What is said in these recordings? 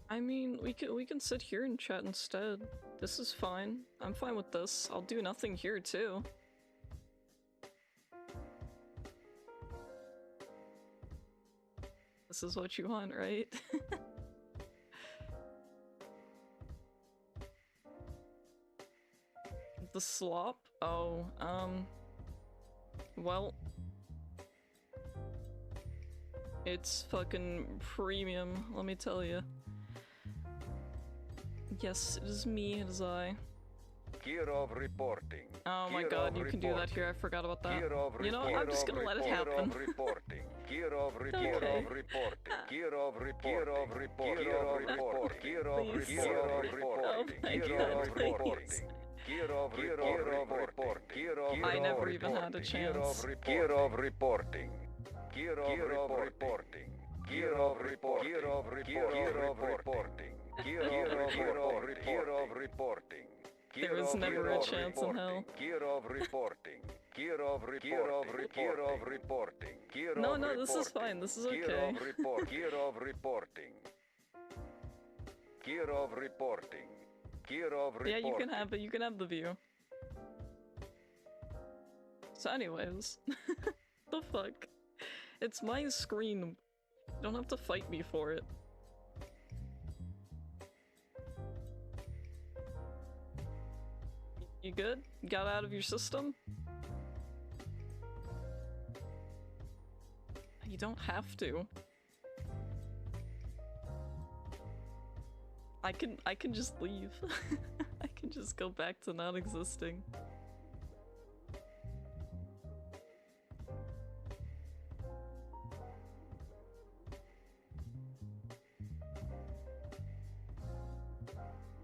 I mean, we can sit here and chat instead. This is fine. I'm fine with this. I'll do nothing here too. This is what you want, right? The slop? Oh, well, it's fucking premium, let me tell you. Yes, it is me, it is I. Kirov reporting. Oh my god, you can do that here, I forgot about that. You know, I'm just gonna let it happen. Reporting. Kirov Okay. reporting. Kirov reporting. Kirov reporting. Kirov reporting. Kirov please. Kirov reporting. I never even had a chance. Kirov reporting. Kirov reporting. Kirov reporting. Kirov reporting. Kirov reporting. There was never a chance in hell. Kirov reporting. Kirov reporting. Kirov reporting. No, this is fine. This is okay. Kirov reporting. Kirov reporting. Kirov reporting. Yeah, you can have it. You can have the view. So anyways, the fuck? It's my screen. You don't have to fight me for it. You good? Got out of your system? You don't have to. I can just leave. I can just go back to not existing.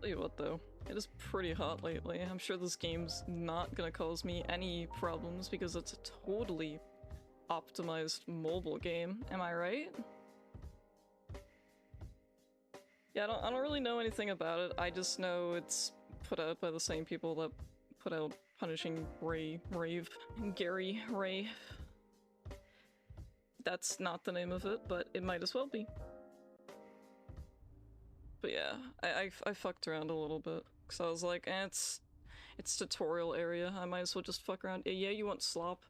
Tell you what though, it is pretty hot lately. I'm sure this game's not gonna cause me any problems because it's a totally optimized mobile game. Am I right? Yeah, I don't really know anything about it. I just know it's put out by the same people that put out Punishing Gary Ray. That's not the name of it, but it might as well be. But yeah, I fucked around a little bit. Cause I was like, it's tutorial area, I might as well just fuck around. Yeah, you want slop?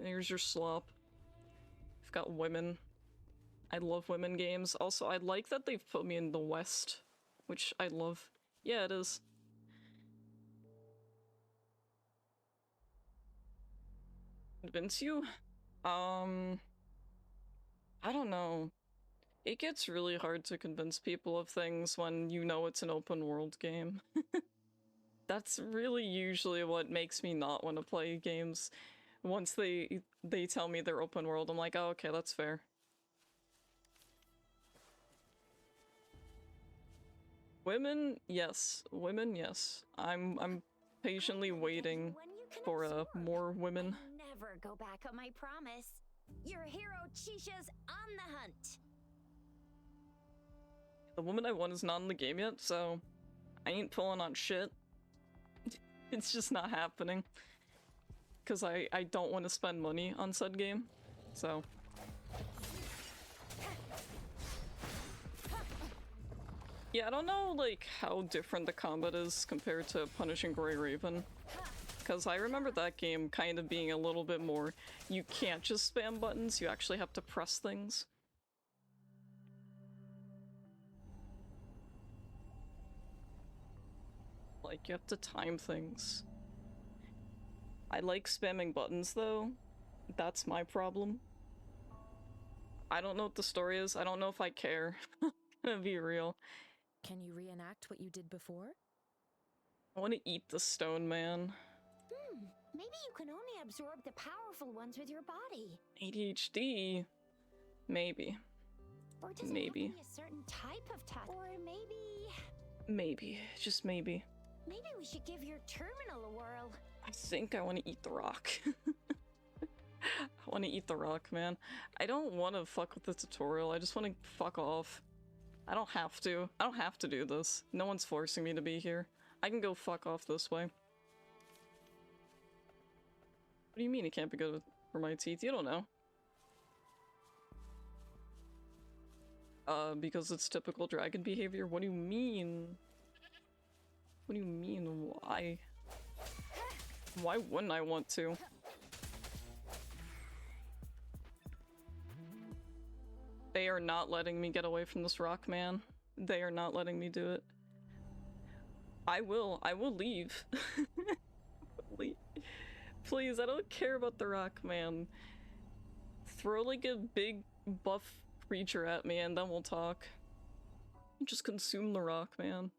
Here's your slop. I've got women. I love women games. Also, I like that they've put me in the West, which I love. Yeah, it is. Convince you? I don't know. It gets really hard to convince people of things when you know it's an open world game. That's really usually what makes me not want to play games. Once they tell me they're open world, I'm like, oh, okay, that's fair. Women, yes. Women, yes. I'm patiently waiting for more women. I never go back on my promise. Your hero Chisha's on the hunt. The woman I want is not in the game yet, so I ain't pulling on shit. It's just not happening. Because I don't want to spend money on said game, so. Yeah, I don't know, like, how different the combat is compared to Punishing Grey Raven. Because I remember that game kind of being a little bit more, you can't just spam buttons, you actually have to press things. Like, you have to time things. I like spamming buttons, though. That's my problem. I don't know what the story is. I don't know if I care. I'm gonna be real. Can you reenact what you did before? I want to eat the stone man. Maybe you can only absorb the powerful ones with your body. ADHD? Maybe. Or does it have to be a certain type of task? Or maybe... Maybe. Just maybe. Maybe we should give your terminal a whirl. I think I want to eat the rock. I want to eat the rock, man. I don't want to fuck with the tutorial. I just want to fuck off. I don't have to. I don't have to do this. No one's forcing me to be here. I can go fuck off this way. What do you mean it can't be good for my teeth? You don't know. Because it's typical dragon behavior. What do you mean? What do you mean, why? Why wouldn't I want to? They are not letting me get away from this rock, man. They are not letting me do it. I will leave. Please, I don't care about the rock, man. Throw like a big buff creature at me and then we'll talk. Just consume the rock, man.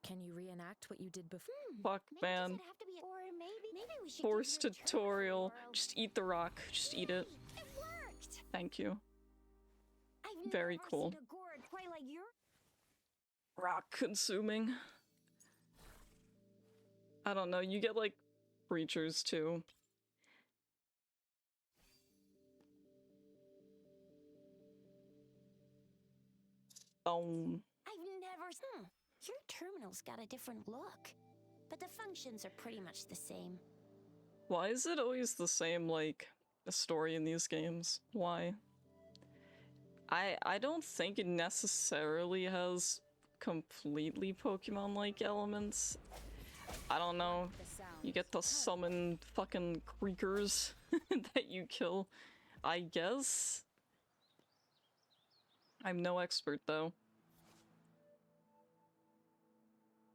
Can you reenact what you did before? Fuck, man. Does it have to be, or maybe we should Force do your turn tutorial. world. Just eat the rock. Just eat it. It worked. Thank you. I've Very never cool. seen a gourd play like your. Rock consuming. I don't know, you get like creatures too. I've never. Your terminal's got a different look, but the functions are pretty much the same. Why is it always the same, like, a story in these games? Why? I don't think it necessarily has completely Pokemon-like elements. I don't know. You get to summon fucking creakers that you kill, I guess? I'm no expert, though.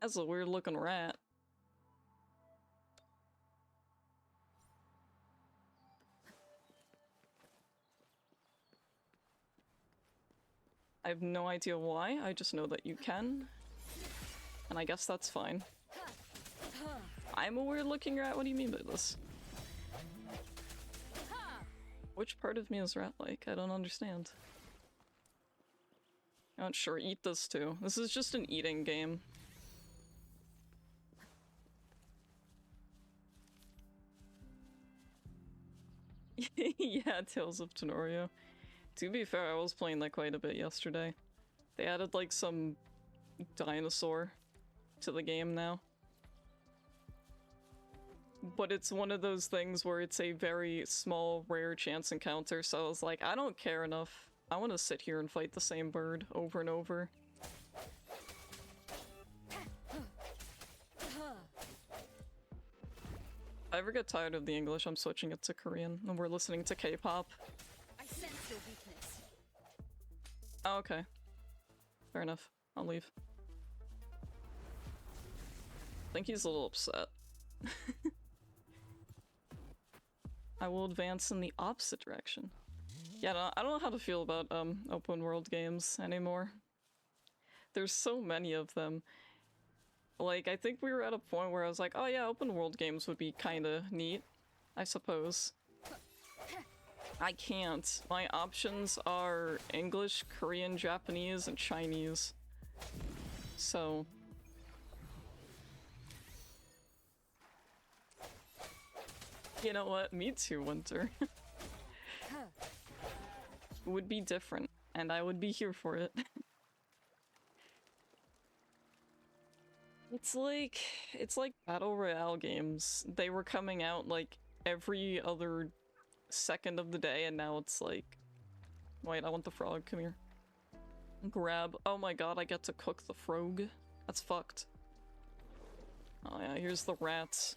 That's a weird-looking rat. I have no idea why, I just know that you can. And I guess that's fine. I'm a weird-looking rat? What do you mean by this? Which part of me is rat-like? I don't understand. Oh, sure, eat this too. This is just an eating game. Yeah, Tales of Tenorio. To be fair, I was playing that quite a bit yesterday. They added like some dinosaur to the game now. But it's one of those things where it's a very small, rare chance encounter, so I was like, I don't care enough. I want to sit here and fight the same bird over and over. If I ever get tired of the English, I'm switching it to Korean, and we're listening to K-pop. I sense your weakness. Oh, okay. Fair enough. I'll leave. I think he's a little upset. I will advance in the opposite direction. Yeah, I don't know how to feel about open world games anymore. There's so many of them. Like, I think we were at a point where I was like, oh yeah, open world games would be kinda neat, I suppose. I can't. My options are English, Korean, Japanese, and Chinese. So... You know what? Me too, Winter. It would be different, and I would be here for it. It's like Battle Royale games. They were coming out like every other second of the day, and now it's like... Wait, I want the frog, come here. Grab. Oh my god, I get to cook the frog. That's fucked. Oh yeah, here's the rats.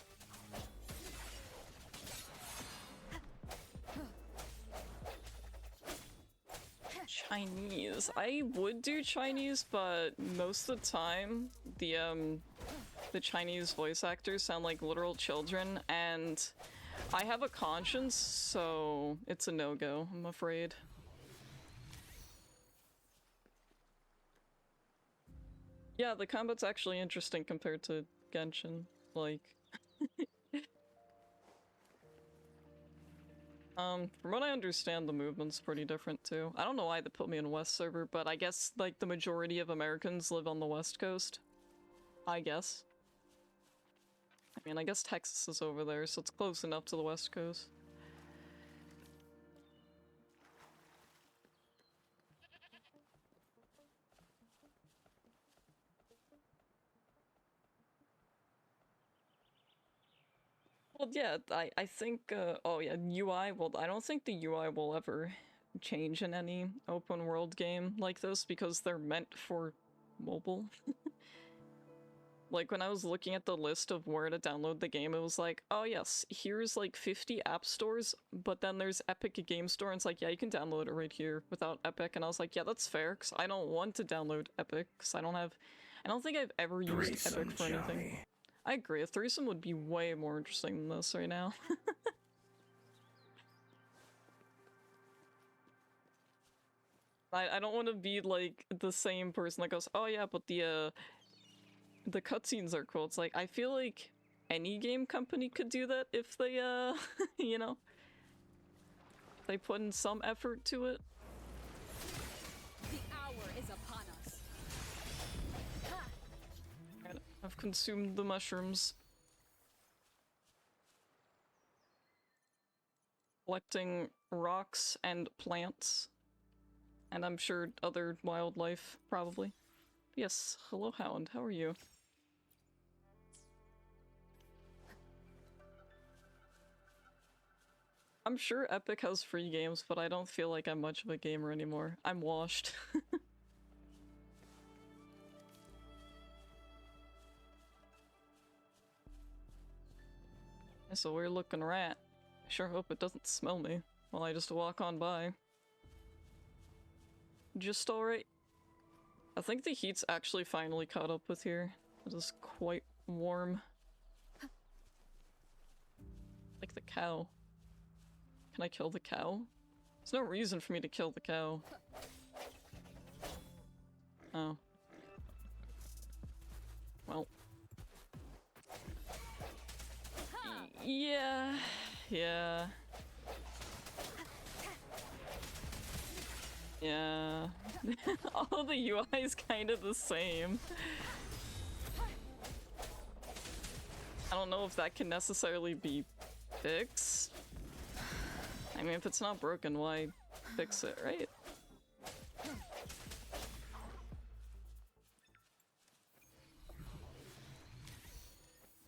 Chinese. I would do Chinese, but most of the time, the Chinese voice actors sound like literal children, and I have a conscience, so it's a no-go, I'm afraid. Yeah, the combat's actually interesting compared to Genshin, like... From what I understand, the movement's pretty different too. I don't know why they put me in West server, but I guess, like, the majority of Americans live on the West Coast. I guess. I mean, I guess Texas is over there, so it's close enough to the West Coast. Well, yeah, I think, oh yeah, UI, well, I don't think the UI will ever change in any open world game like this because they're meant for mobile. Like, when I was looking at the list of where to download the game, it was like, oh yes, here's like 50 app stores, but then there's Epic Game Store, and it's like, yeah, you can download it right here without Epic. And I was like, yeah, that's fair, because I don't want to download Epic, because I don't think I've ever used Epic for anything. I agree, a threesome would be way more interesting than this right now. I don't want to be like the same person that goes, oh yeah, but the cutscenes are cool. It's like, I feel like any game company could do that if they, you know, if they put in some effort to it. The hour is upon us. I've consumed the mushrooms. Collecting rocks and plants. And I'm sure other wildlife, probably. Yes, hello Hound, how are you? I'm sure Epic has free games, but I don't feel like I'm much of a gamer anymore. I'm washed. It's a weird looking rat. I sure hope it doesn't smell me while I just walk on by. Just alright. I think the heat's actually finally caught up with here. It is quite warm. Like the cow. Can I kill the cow? There's no reason for me to kill the cow. Oh. Well. Yeah. Yeah. Yeah. All the UI is kind of the same. I don't know if that can necessarily be fixed. I mean, if it's not broken, why fix it, right?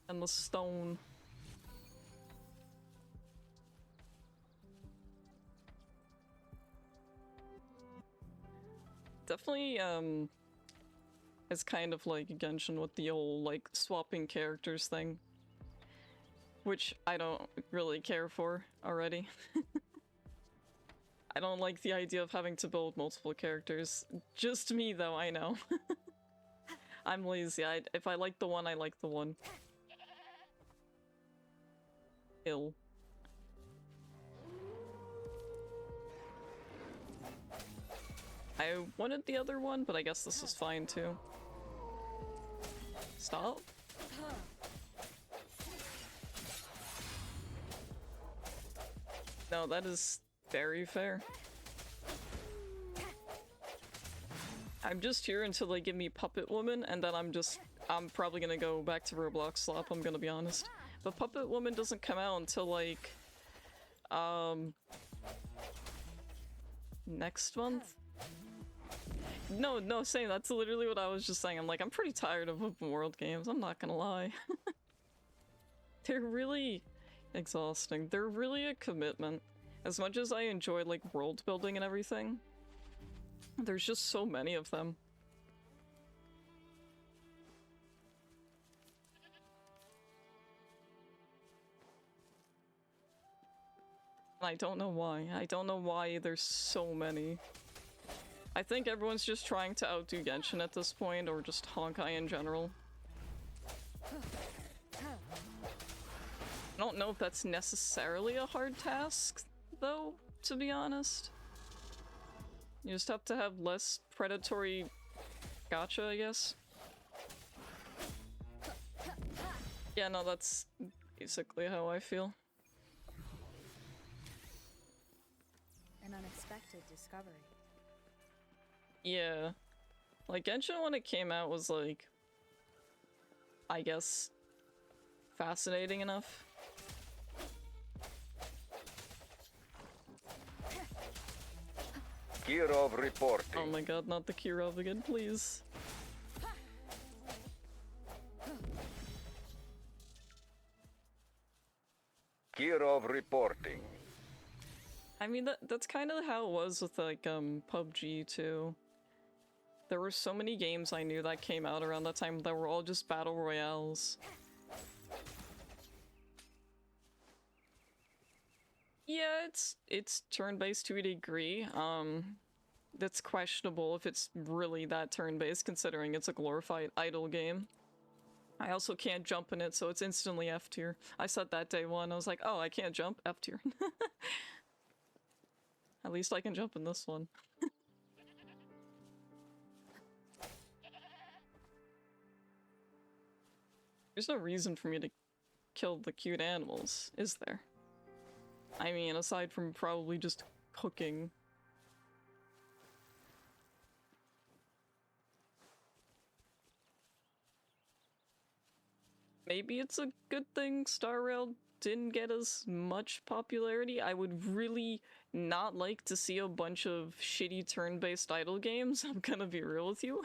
And the stone. Definitely, it's kind of like Genshin with the old, like, swapping characters thing. Which I don't really care for already. I don't like the idea of having to build multiple characters. Just me, though, I know. I'm lazy. If I like the one, I like the one. Ill. I wanted the other one, but I guess this is fine too. Stop. No, that is very fair. I'm just here until they give me Puppet Woman, and then I'm probably gonna go back to Roblox Slop, I'm gonna be honest. But Puppet Woman doesn't come out until like, next month? No, same, that's literally what I was just saying. I'm like, I'm pretty tired of open world games, I'm not gonna lie. They're really exhausting. They're really a commitment. As much as I enjoy, like, world building and everything, there's just so many of them. I don't know why. I don't know why there's so many. I think everyone's just trying to outdo Genshin at this point, or just Honkai in general. I don't know if that's necessarily a hard task, though, to be honest. You just have to have less predatory gacha, I guess. Yeah, no, that's basically how I feel. An unexpected discovery. Yeah. Like, Genshin when it came out was like, I guess, fascinating enough. Kirov reporting. Oh my god, not the Kirov again, please. Kirov reporting. I mean, that's kind of how it was with, like, PUBG, too. There were so many games I knew that came out around that time that were all just battle royales. Yeah, it's turn-based to a degree. That's questionable if it's really that turn-based, considering it's a glorified idle game. I also can't jump in it, so it's instantly F tier. I said that day one, I was like, oh, I can't jump? F tier. At least I can jump in this one. There's no reason for me to kill the cute animals, is there? I mean, aside from probably just cooking. Maybe it's a good thing Star Rail didn't get as much popularity. I would really not like to see a bunch of shitty turn-based idle games, I'm gonna be real with you.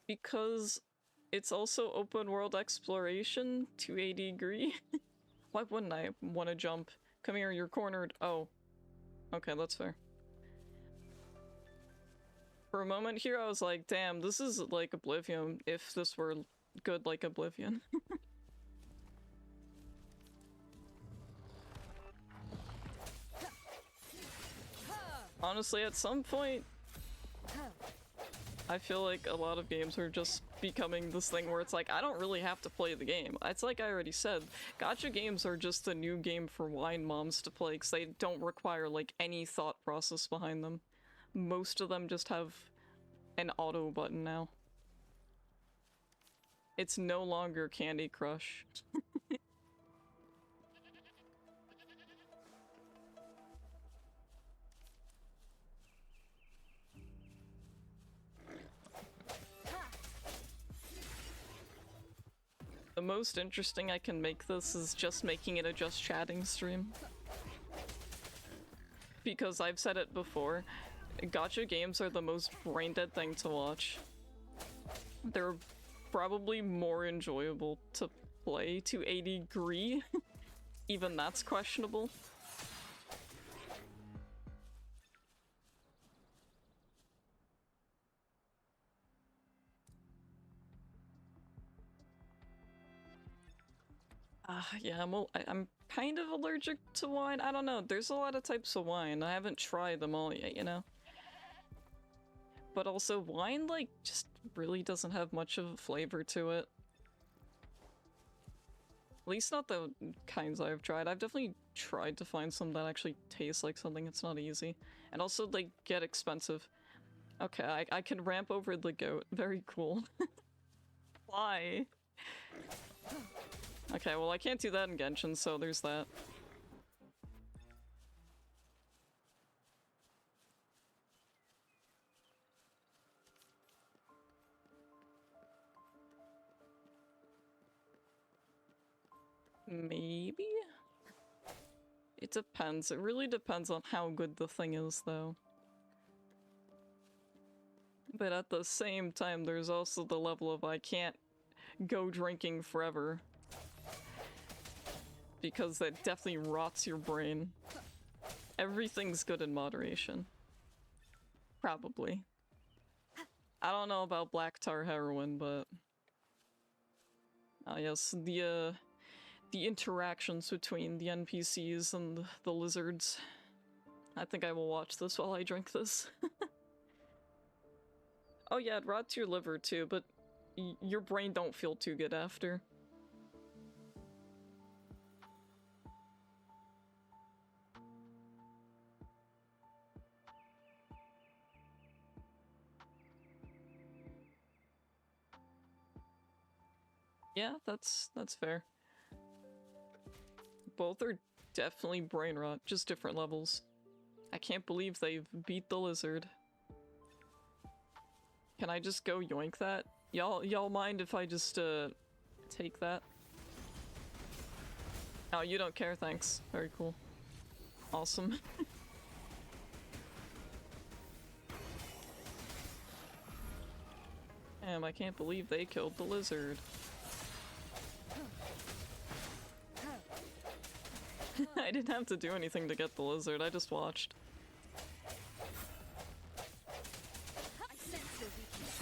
Because it's also open world exploration to a degree. Why wouldn't I want to jump? Come here, you're cornered. Oh. Okay, that's fair. For a moment here, I was like, damn, this is like Oblivion, if this were good like Oblivion. Honestly, at some point, I feel like a lot of games are just becoming this thing where it's like, I don't really have to play the game. It's like I already said, gacha games are just the new game for wine moms to play because they don't require like any thought process behind them. Most of them just have an auto button now. It's no longer Candy Crush. The most interesting I can make this is just making it a just chatting stream. Because I've said it before, gacha games are the most brain-dead thing to watch. They're probably more enjoyable to play to a degree. Even that's questionable. Yeah, I'm kind of allergic to wine. I don't know, there's a lot of types of wine. I haven't tried them all yet, you know? But also, wine, like, just really doesn't have much of a flavor to it. At least not the kinds I've tried. I've definitely tried to find some that actually taste like something. It's not easy. And also, they get expensive. Okay, I can ramp over the goat. Very cool. Why? Okay, well I can't do that in Genshin, so there's that. Maybe? It depends. It really depends on how good the thing is, though. But at the same time, there's also the level of I can't go drinking forever. Because that definitely rots your brain. Everything's good in moderation. Probably. I don't know about black tar heroin, but... yes, the interactions between the NPCs and the lizards. I think I will watch this while I drink this. Oh yeah, it rots your liver too, but your brain don't feel too good after. Yeah, that's fair. Both are definitely brain rot, just different levels. I can't believe they've beat the lizard. Can I just go yoink that? Y'all mind if I just, take that? Oh, you don't care, thanks. Very cool. Awesome. Damn, I can't believe they killed the lizard. I didn't have to do anything to get the lizard, I just watched. I sense your weakness.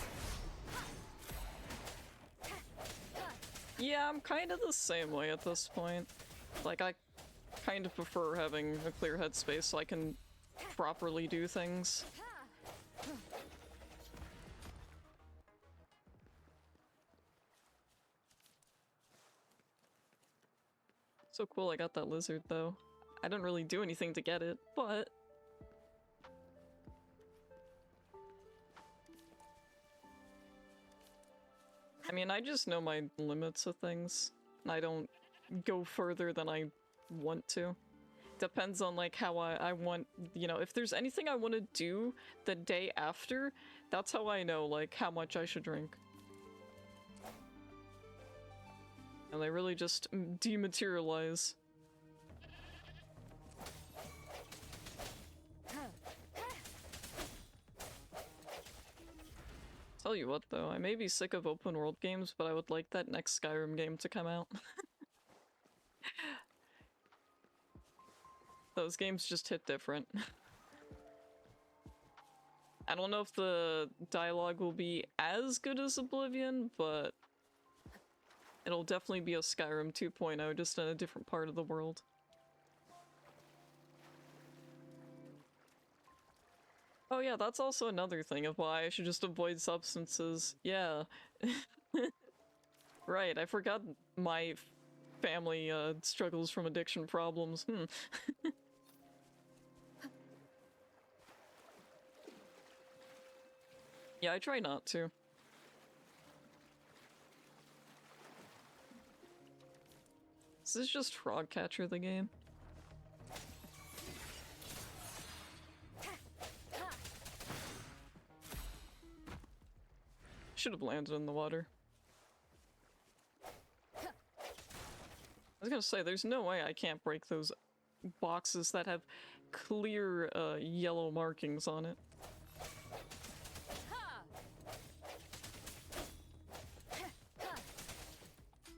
Yeah, I'm kind of the same way at this point. Like, I kind of prefer having a clear headspace so I can properly do things. So cool I got that lizard, though. I didn't really do anything to get it, but... I mean, I just know my limits of things, and I don't go further than I want to. Depends on, like, how I want, you know, if there's anything I want to do the day after, that's how I know, like, how much I should drink. And they really just dematerialize. Tell you what though, I may be sick of open world games, but I would like that next Skyrim game to come out. Those games just hit different. I don't know if the dialogue will be as good as Oblivion, but it'll definitely be a Skyrim 2.0, just in a different part of the world. Oh yeah, that's also another thing of why I should just avoid substances. Yeah. Right, I forgot my family struggles from addiction problems. Yeah, I try not to. This is just Frogcatcher the game. Should have landed in the water. I was gonna say, there's no way I can't break those boxes that have clear yellow markings on it.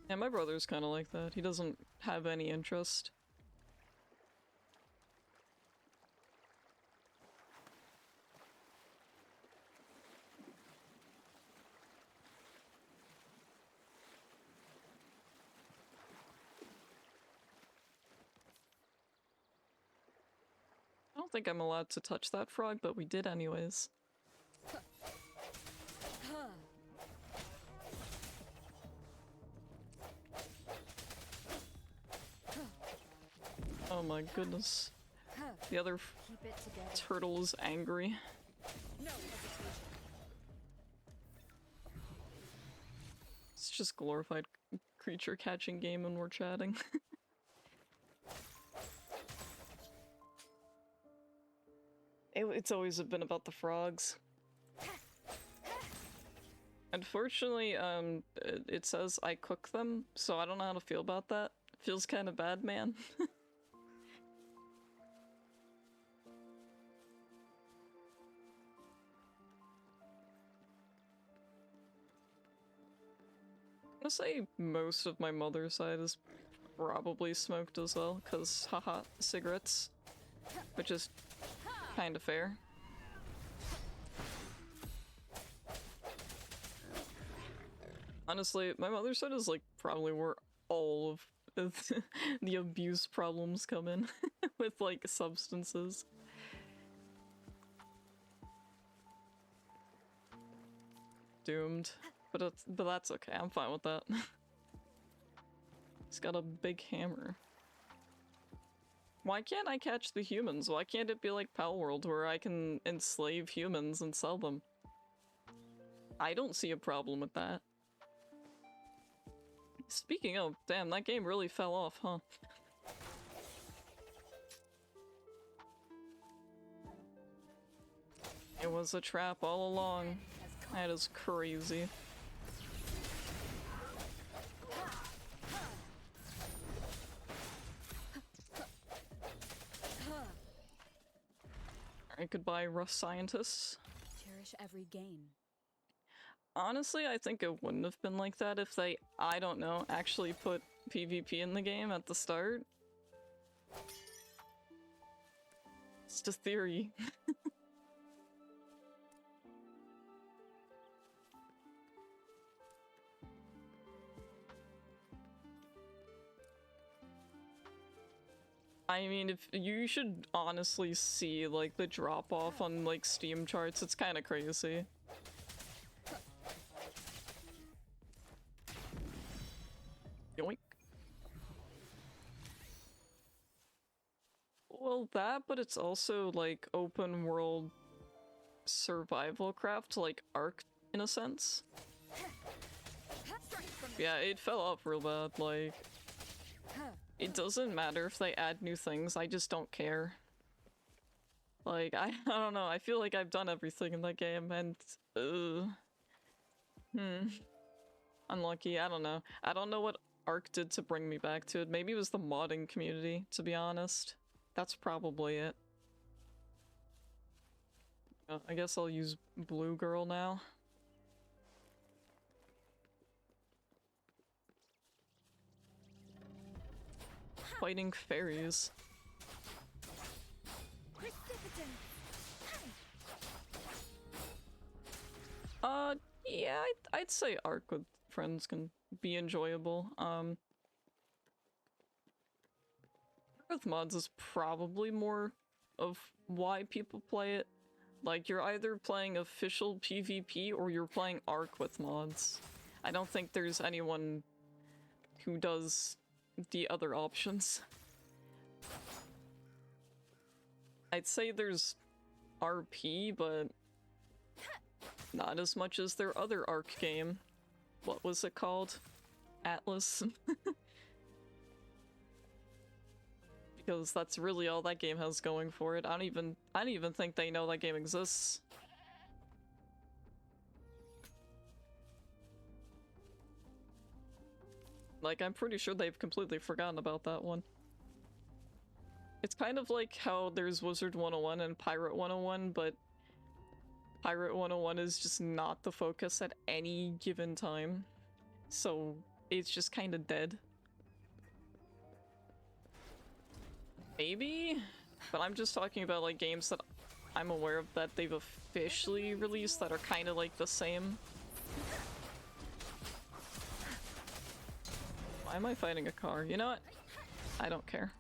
Yeah, my brother's kind of like that. He doesn't have any interest. I don't think I'm allowed to touch that frog, but we did anyways. Oh my goodness. The other Keep it together. turtle is angry. No hesitation. It's just glorified creature catching game when we're chatting. It's always been about the frogs. Unfortunately, it says I cook them, so I don't know how to feel about that. Feels kind of bad, man. I'm gonna say most of my mother's side is probably smoked as well, cause haha, cigarettes. Which is kinda fair. Honestly, my mother's side is like probably where all of the abuse problems come in with like substances. Doomed. But that's okay, I'm fine with that. He's got a big hammer. Why can't I catch the humans? Why can't it be like Pal World where I can enslave humans and sell them? I don't see a problem with that. Speaking of, damn, that game really fell off, huh? It was a trap all along. That is crazy. Alright, goodbye, rough scientists. Cherish every gain. Honestly, I think it wouldn't have been like that if they, I don't know, actually put PvP in the game at the start. It's just theory. I mean, if you should honestly see like the drop off on like Steam charts, it's kind of crazy. Yoink. Well, that, but it's also like open world survival craft, like Ark in a sense. Yeah, it fell off real bad, like. It doesn't matter if they add new things, I just don't care. Like, I don't know, I feel like I've done everything in that game, and... Unlucky, I don't know. I don't know what Ark did to bring me back to it. Maybe it was the modding community, to be honest. That's probably it. I guess I'll use Blue Girl now. Fighting fairies. Yeah, I'd say Ark with friends can be enjoyable. With mods is probably more of why people play it. Like, you're either playing official PvP or you're playing Ark with mods. I don't think there's anyone who does the other options. I'd say there's RP, but not as much as their other Ark game. What was it called? Atlas? Because that's really all that game has going for it. I don't even think they know that game exists. Like, I'm pretty sure they've completely forgotten about that one. It's kind of like how there's Wizard 101 and Pirate 101, but Pirate 101 is just not the focus at any given time. So it's just kind of dead. Maybe? But I'm just talking about like games that I'm aware of that they've officially released that are kind of like the same. Why am I fighting a car? You know what? I don't care.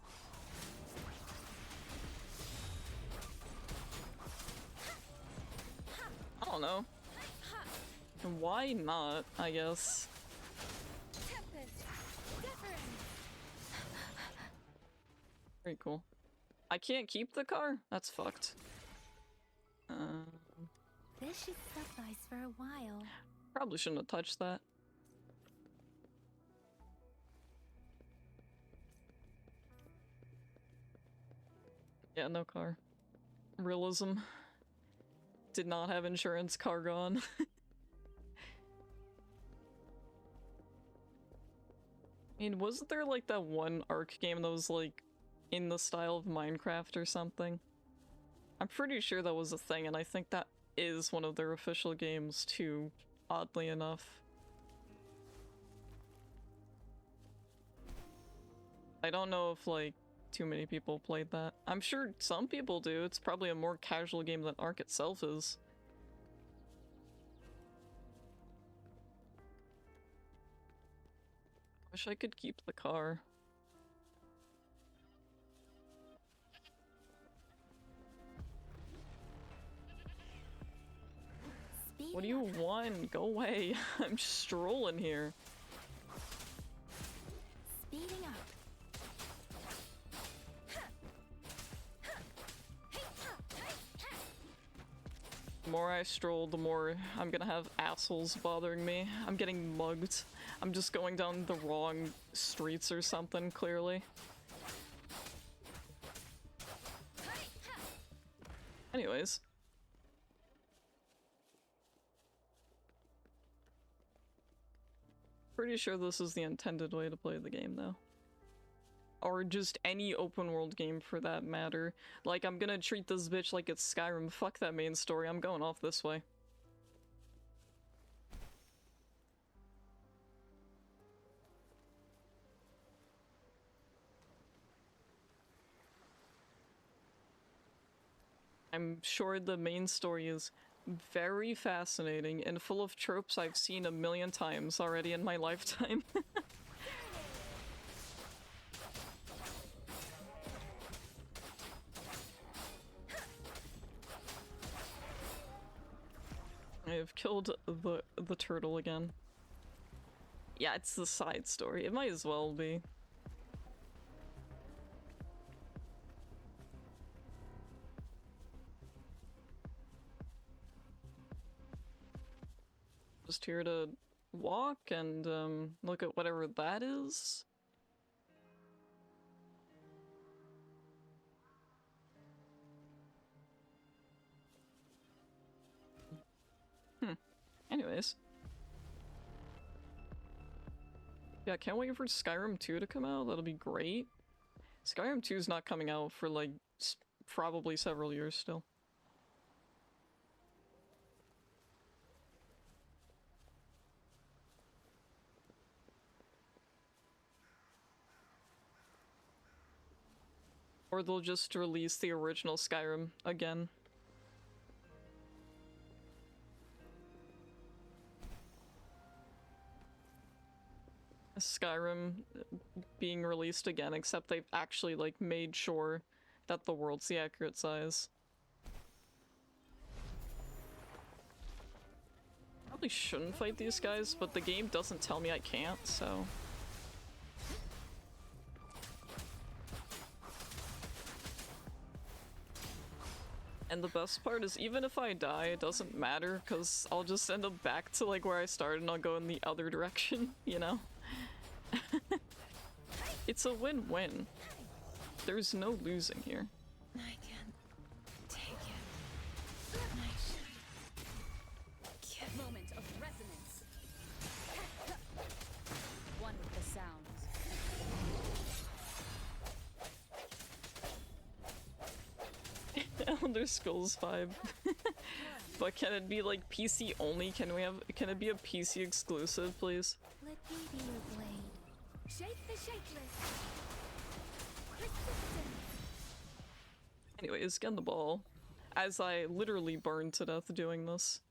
I don't know. Why not, I guess? Very cool. I can't keep the car? That's fucked. This should suffice for a while. Probably shouldn't have touched that. Yeah, no car. Realism. Did not have insurance, car gone. I mean, wasn't there like that one Ark game that was like in the style of Minecraft or something? I'm pretty sure that was a thing, and I think that is one of their official games too, oddly enough. I don't know if like too many people played that. I'm sure some people do. It's probably a more casual game than Ark itself is. Wish I could keep the car. What do you want? Go away. I'm just strolling here. Speeding up. The more I stroll, the more I'm gonna have assholes bothering me. I'm getting mugged. I'm just going down the wrong streets or something, clearly. Anyways. Pretty sure this is the intended way to play the game, though. Or just any open world game for that matter. Like, I'm gonna treat this bitch like it's Skyrim. Fuck that main story, I'm going off this way. I'm sure the main story is very fascinating and full of tropes I've seen a million times already in my lifetime. I have killed the turtle again. Yeah, it's the side story. It might as well be. Just here to walk and look at whatever that is. Anyways. Yeah, can't wait for Skyrim 2 to come out. That'll be great. Skyrim 2 is not coming out for like probably several years still. Or they'll just release the original Skyrim again. Skyrim being released again, except they've actually like made sure that the world's the accurate size. Probably shouldn't fight these guys, but the game doesn't tell me I can't, so... And the best part is, even if I die, it doesn't matter, because I'll just end up back to like where I started and I'll go in the other direction, you know? It's a win-win. There's no losing here. I can't take it. Moment of resonance. One with the sounds. Elder Scrolls 5. But can it be like PC only? Can it be a PC exclusive, please? Let me be your blade. Shake the shakeless. Anyways, get the ball. As I literally burned to death doing this.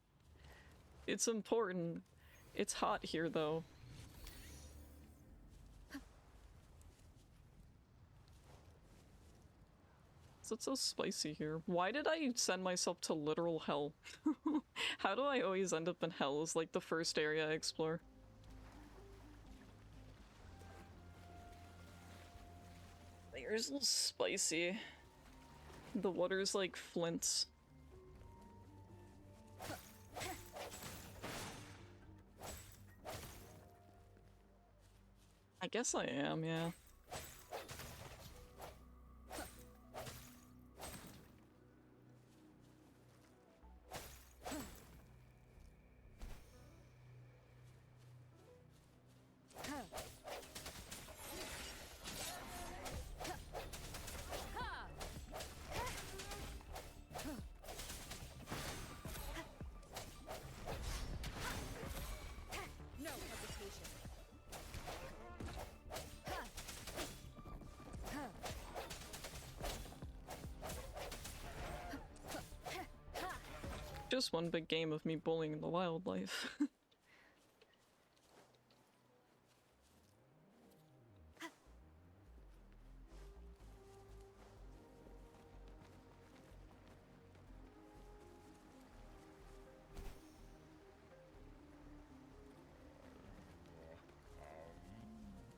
It's important. It's hot here, though. It's so spicy here. Why did I send myself to literal hell? How do I always end up in hell is like the first area I explore. Here's a little spicy. The water's like Flint's. I guess I am, yeah. No hesitation. Just one big game of me bullying the wildlife.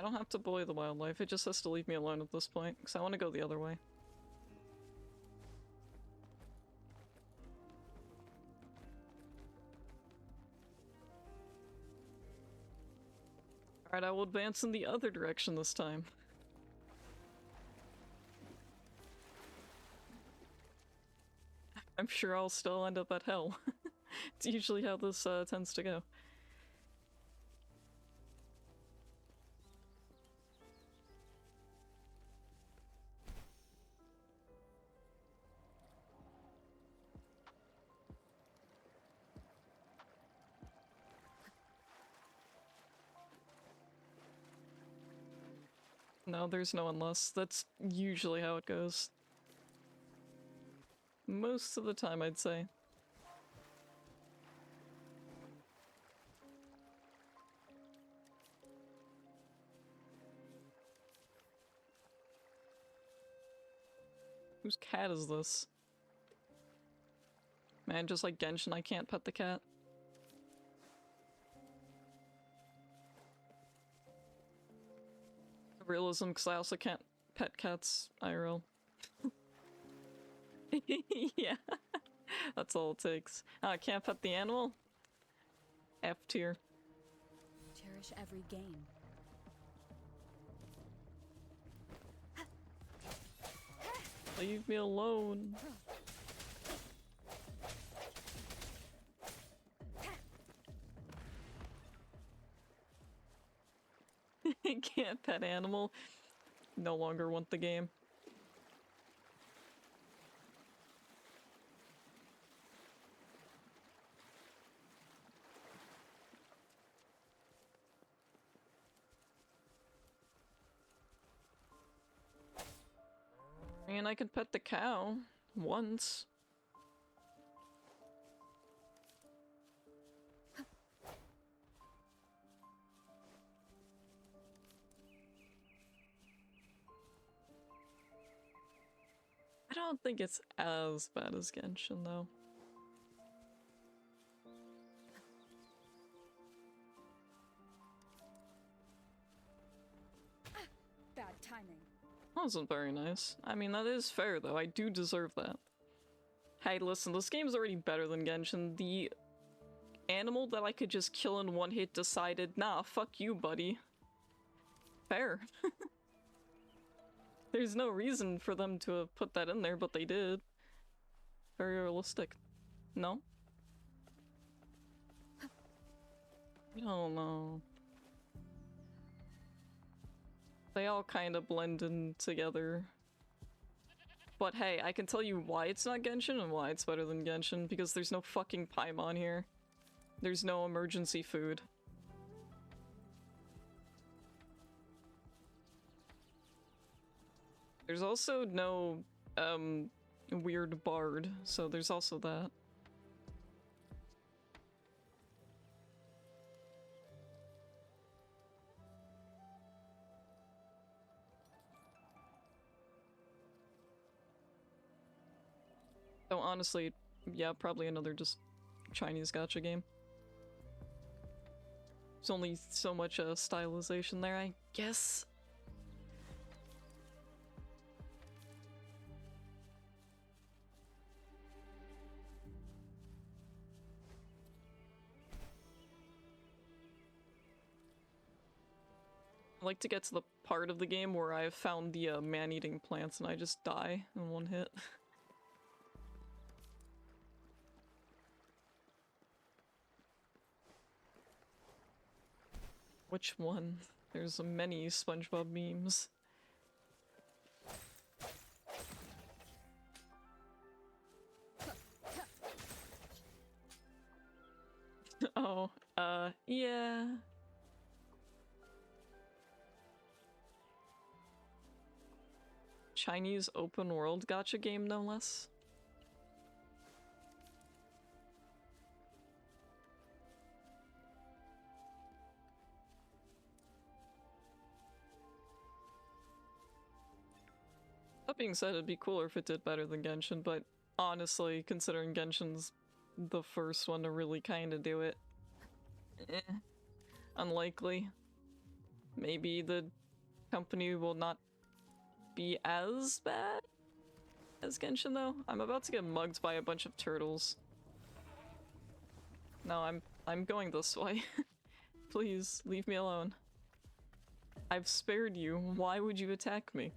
I don't have to bully the wildlife, it just has to leave me alone at this point, because I want to go the other way. Alright, I will advance in the other direction this time. I'm sure I'll still end up at hell. It's usually how this tends to go. No, there's no unless. That's usually how it goes. Most of the time, I'd say. Whose cat is this? Man, just like Genshin, I can't pet the cat. Realism, because I also can't pet cats IRL. Yeah, that's all it takes. Oh, I can't pet the animal? F tier. Cherish every game. Leave me alone. Can't pet animal. No longer want the game. I mean, I could pet the cow once. I don't think it's as bad as Genshin, though. Bad timing. That wasn't very nice. I mean, that is fair, though. I do deserve that. Hey, listen, this game's already better than Genshin. The animal that I could just kill in one hit decided, nah, fuck you, buddy. Fair. There's no reason for them to have put that in there, but they did. Very realistic. No? I don't know. They all kind of blend in together. But hey, I can tell you why it's not Genshin and why it's better than Genshin, because there's no fucking Paimon here. There's no emergency food. There's also no, weird bard, so there's also that. So honestly, yeah, probably another just Chinese gacha game. There's only so much stylization there, I guess. I like to get to the part of the game where I've found the man-eating plants and I just die in one hit. Which one? There's many SpongeBob memes. Oh, yeah. Chinese open world gacha game, no less. That being said, it'd be cooler if it did better than Genshin, but honestly, considering Genshin's the first one to really kind of do it, eh, unlikely. Maybe the company will not be as bad as Genshin, though. I'm about to get mugged by a bunch of turtles. No, I'm going this way. Please, leave me alone. I've spared you. Why would you attack me?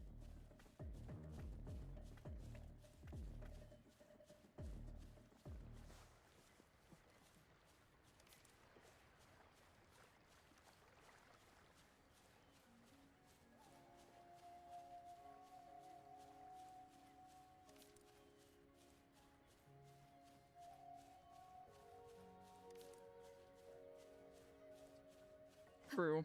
True.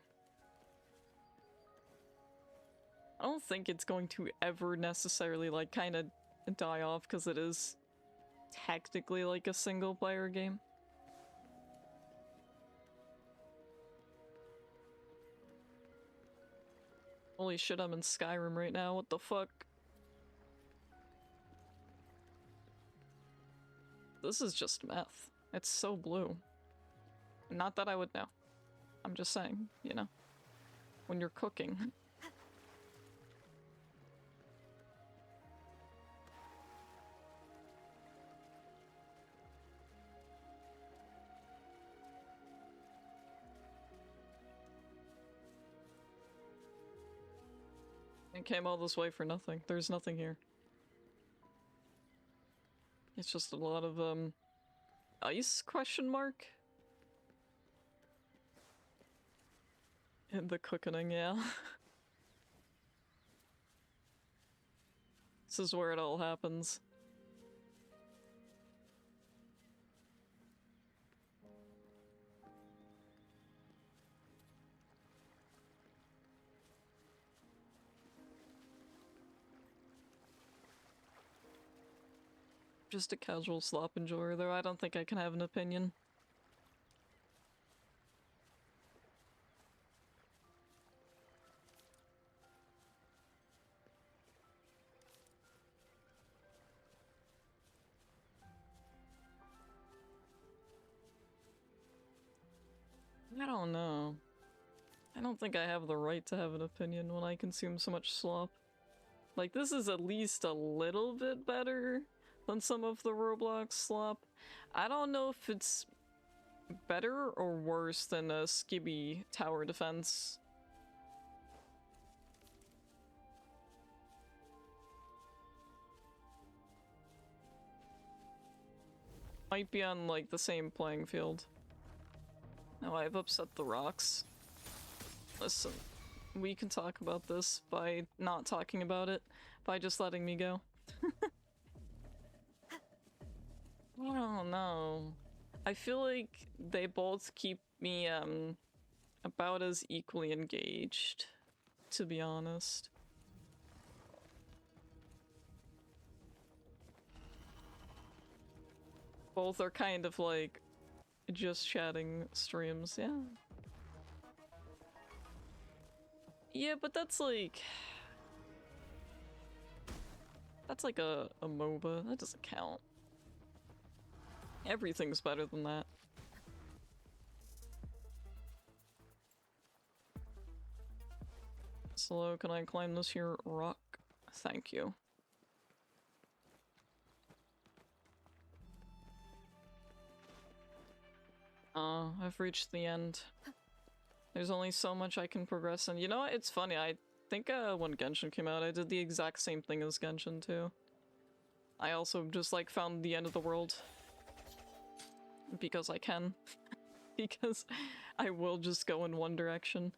I don't think it's going to ever necessarily, like, kind of die off, because it is technically like a single player game. Holy shit, I'm in Skyrim right now, what the fuck? This is just meth. It's so blue. Not that I would know. I'm just saying, you know, when you're cooking. And came all this way for nothing. There's nothing here. It's just a lot of, ice question mark? In the cooking, yeah. This is where it all happens. Just a casual slop enjoyer, though I don't think I can have an opinion. I don't know. I don't think I have the right to have an opinion when I consume so much slop. Like, this is at least a little bit better than some of the Roblox slop. I don't know if it's better or worse than a skibby tower defense. Might be on, like, the same playing field. Now I've upset the rocks. Listen, we can talk about this by not talking about it, by just letting me go. I don't know. I feel like they both keep me, about as equally engaged, to be honest. Both are kind of like just chatting streams, yeah. Yeah, but that's like a MOBA. That doesn't count. Everything's better than that. Slow, can I climb this here rock? Thank you. I've reached the end. There's only so much I can progress in. You know what? It's funny. I think when Genshin came out, I did the exact same thing as Genshin too. I also just like found the end of the world. Because I can. Because I will just go in one direction.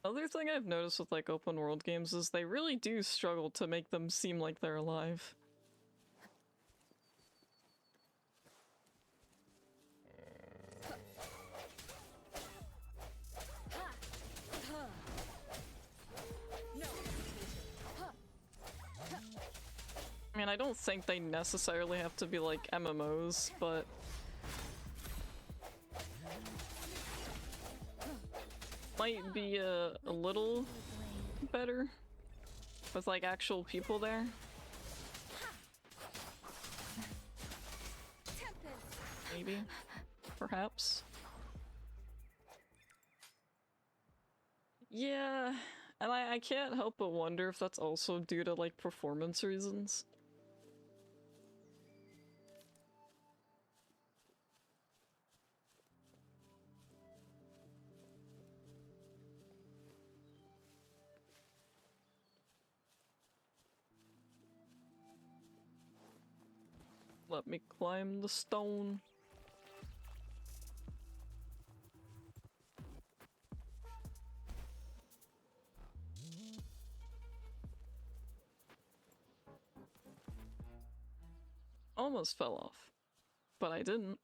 Other thing I've noticed with like open world games is they really do struggle to make them seem like they're alive. I mean, I don't think they necessarily have to be like MMOs, but might be a little better with like actual people there. Maybe. Perhaps. Yeah, and I can't help but wonder if that's also due to like performance reasons. Let me climb the stone. Almost fell off, but I didn't.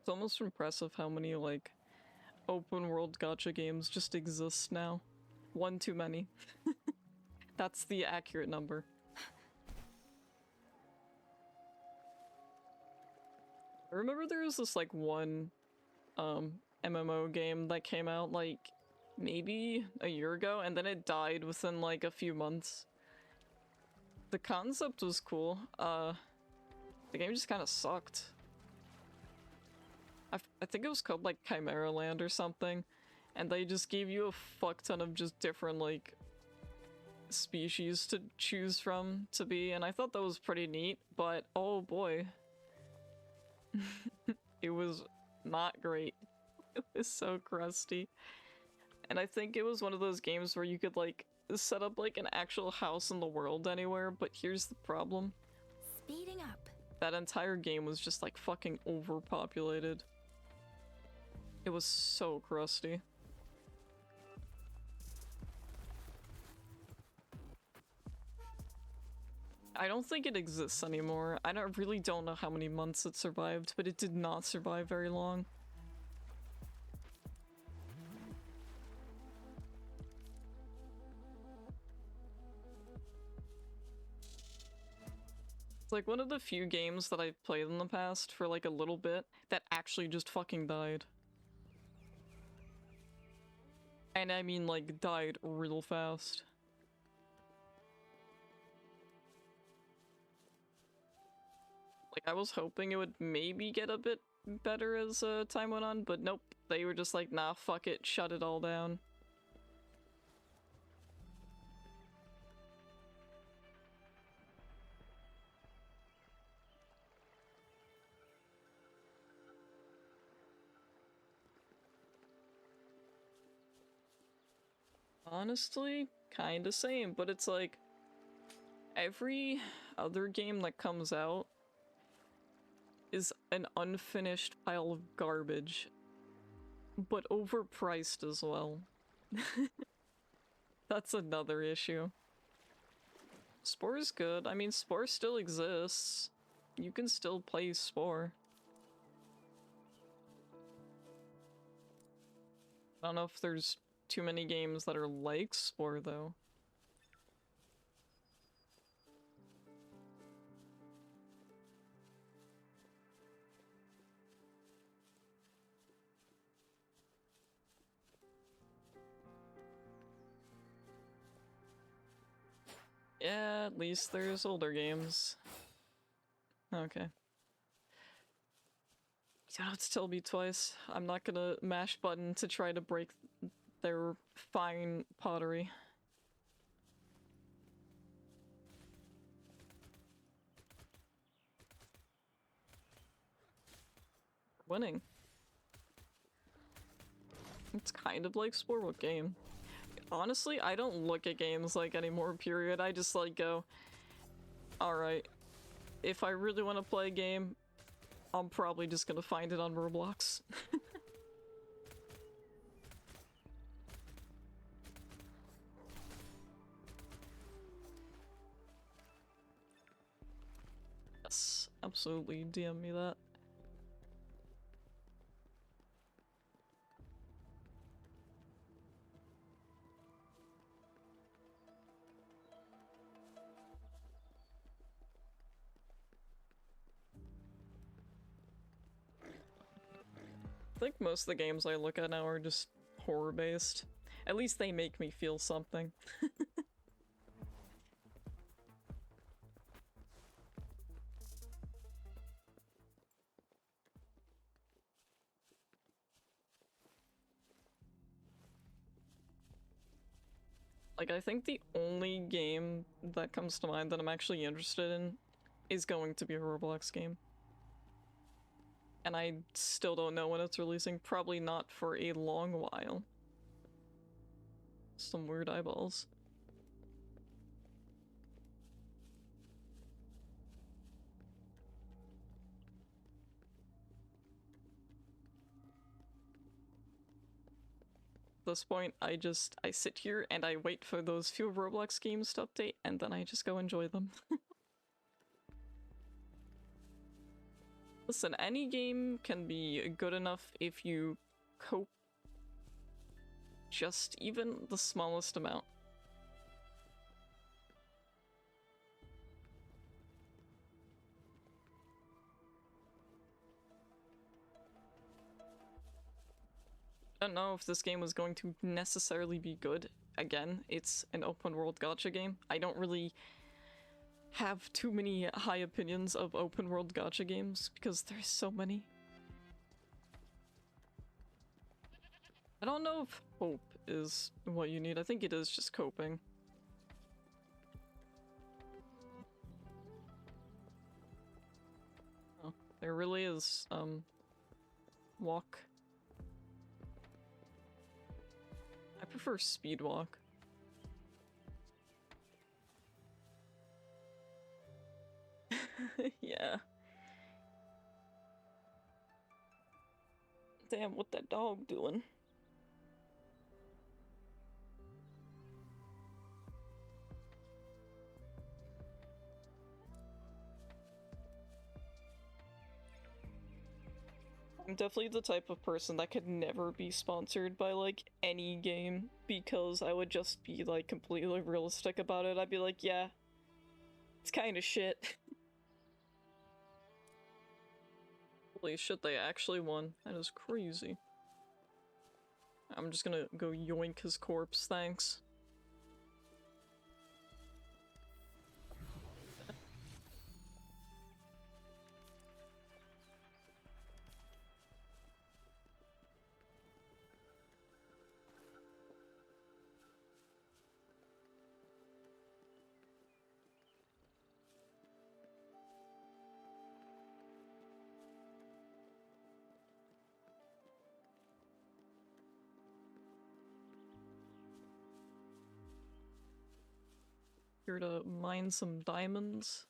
It's almost impressive how many, like, open world gacha games just exist now. One too many. That's the accurate number. I remember there was this, like, one, MMO game that came out, like, maybe a year ago, and then it died within, like, a few months. The concept was cool. The game just kind of sucked. I think it was called, like, Chimera Land or something, and they just gave you a fuck ton of just different, like, species to choose from to be, and I thought that was pretty neat, but oh boy. It was not great. It was so crusty. And I think it was one of those games where you could, like, set up, like, an actual house in the world anywhere, but here's the problem. Speeding up. That entire game was just, like, fucking overpopulated. It was so crusty. I don't think it exists anymore. I really don't know how many months it survived, but it did not survive very long. It's like one of the few games that I've played in the past for like a little bit that actually just fucking died. And I mean, like, died real fast. Like, I was hoping it would maybe get a bit better as time went on, but nope. They were just like, nah, fuck it, shut it all down. Honestly, kinda same, but it's like every other game that comes out is an unfinished pile of garbage, but overpriced as well. That's another issue. Spore's good. I mean, Spore still exists. You can still play Spore. I don't know if there's too many games that are like Spore, though. Yeah, at least there's older games. Okay. You don't have to tell me twice. I'm not gonna mash button to try to break their fine pottery. Winning. It's kind of like Spore. What game? Honestly, I don't look at games like anymore, period. I just like go, alright, if I really want to play a game, I'm probably just gonna find it on Roblox. Yes, absolutely, DM me that. I think most of the games I look at now are just horror-based. At least they make me feel something. Like, I think the only game that comes to mind that I'm actually interested in is going to be a Roblox game. And I still don't know when it's releasing. Probably not for a long while. Some weird eyeballs. At this point, I sit here and I wait for those few Roblox games to update, and then I just go enjoy them. Listen, any game can be good enough if you cope just even the smallest amount. I don't know if this game was going to necessarily be good. Again, it's an open world gacha game. I don't really have too many high opinions of open world gacha games because there's so many. I don't know if hope is what you need. I think it is just coping. Oh, there really is, walk. I prefer speed walk. Yeah. Damn, what that dog doing? I'm definitely the type of person that could never be sponsored by, like, any game, because I would just be, like, completely realistic about it. I'd be like, yeah, it's kind of shit. Holy shit, they actually won. That is crazy. I'm just gonna go yoink his corpse, thanks. Here to mine some diamonds.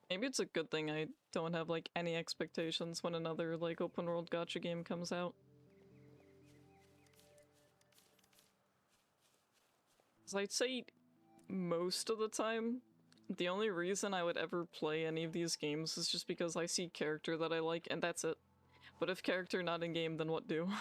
Maybe it's a good thing I don't have, like, any expectations when another, like, open world gacha game comes out. 'Cause I'd say most of the time, the only reason I would ever play any of these games is just because I see character that I like, and that's it. But if character not in game, then what do?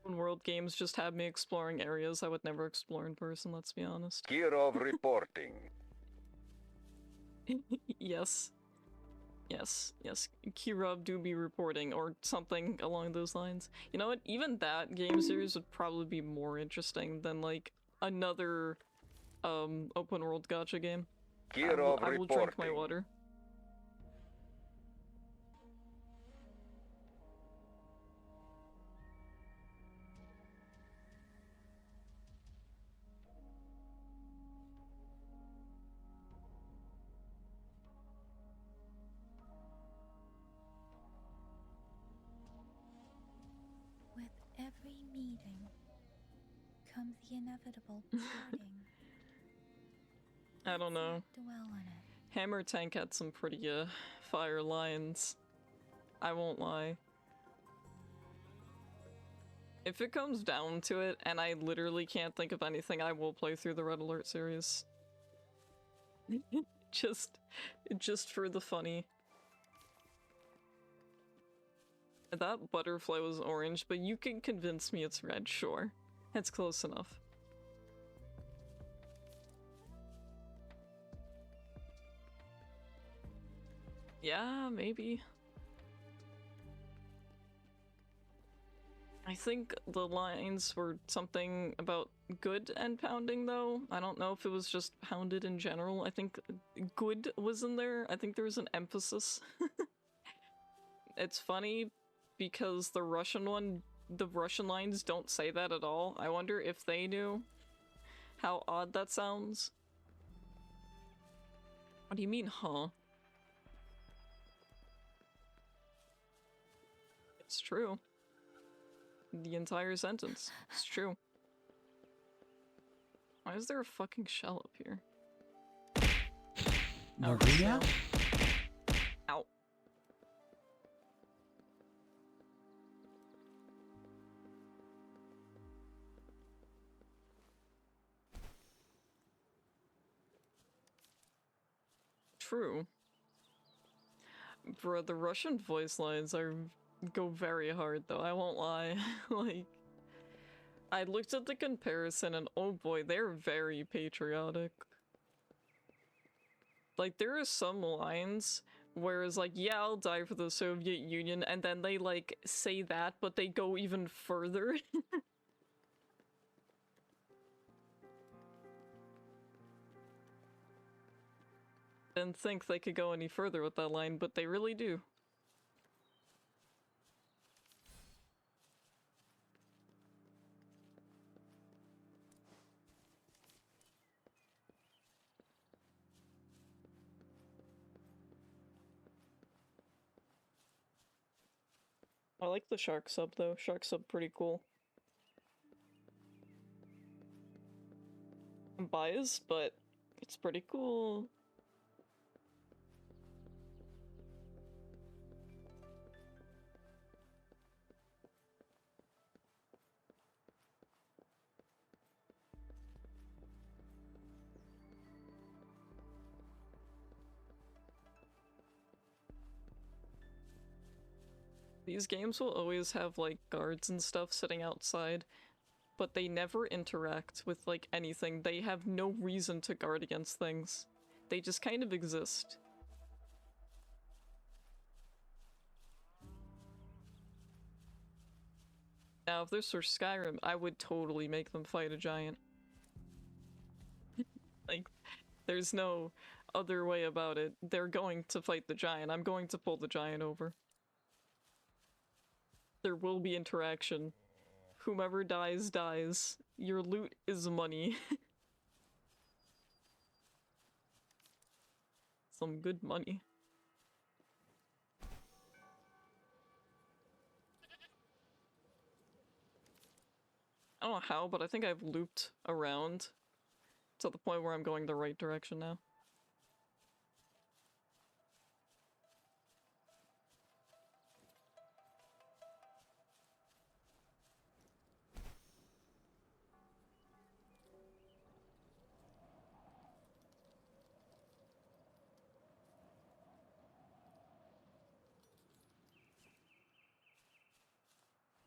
Open world games just have me exploring areas I would never explore in person, let's be honest. Kirov reporting. Yes. Yes, yes. Kirov do be reporting, or something along those lines. You know what? Even that game series would probably be more interesting than, like, another, open world gacha game. Kirov I will drink my reporting. water. With every meeting comes the inevitable parting. I don't know. Dwell on it. Hammer Tank had some pretty, fire lines. I won't lie. If it comes down to it, and I literally can't think of anything, I will play through the Red Alert series. just for the funny. That butterfly was orange, but you can convince me it's red, sure. That's close enough. Yeah, maybe. I think the lines were something about good and pounding, though. I don't know if it was just pounded in general. I think good was in there. I think there was an emphasis. It's funny because the Russian lines don't say that at all. I wonder if they knew how odd that sounds. What do you mean, huh? It's true. The entire sentence. It's true. Why is there a fucking shell up here? Maria? Ow. True. Bro, the Russian voice lines go very hard though, I won't lie. Like, I looked at the comparison and oh boy, they're very patriotic. Like, there are some lines where it's like, yeah, I'll die for the Soviet Union, and then they like say that, but they go even further. Didn't think they could go any further with that line, but they really do. I like the shark sub though. Shark sub pretty cool. I'm biased, but it's pretty cool. These games will always have like guards and stuff sitting outside, but they never interact with like anything. They have no reason to guard against things. They just kind of exist. Now, if this were Skyrim, I would totally make them fight a giant. Like, there's no other way about it. They're going to fight the giant. I'm going to pull the giant over. There will be interaction. Whomever dies, dies. Your loot is money. Some good money. I don't know how, but I think I've looped around to the point where I'm going the right direction now.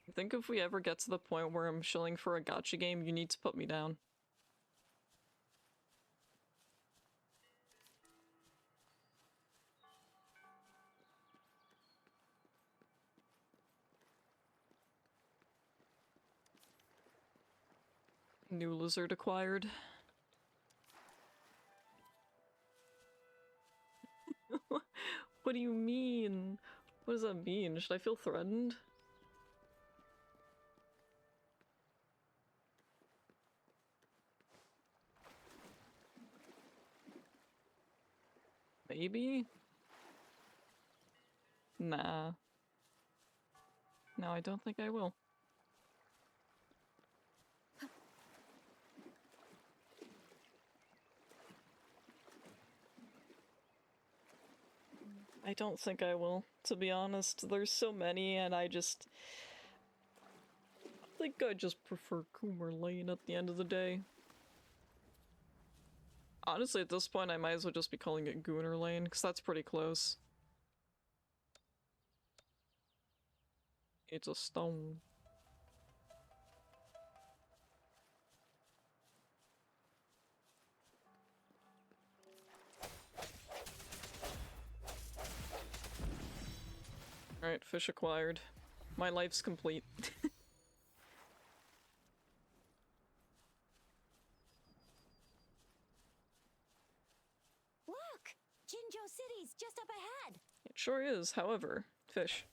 I think if we ever get to the point where I'm shilling for a gacha game, you need to put me down. New lizard acquired. What do you mean? What does that mean? Should I feel threatened? Maybe? Nah. No, I don't think I will. I don't think I will, to be honest. There's so many, and I think I just prefer Coomer Lane at the end of the day. Honestly, at this point, I might as well just be calling it Gooner Lane, because that's pretty close. It's a stone. Alright, fish acquired. My life's complete. Sure is, however. Fish.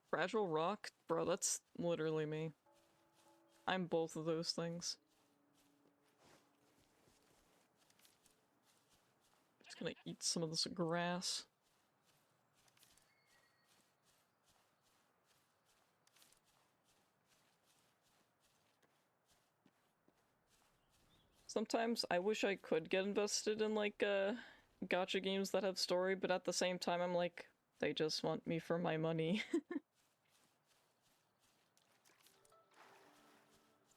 Fragile rock? Bro, that's literally me. I'm both of those things. Just gonna eat some of this grass. Sometimes I wish I could get invested in like gacha games that have story, but at the same time I'm like, they just want me for my money.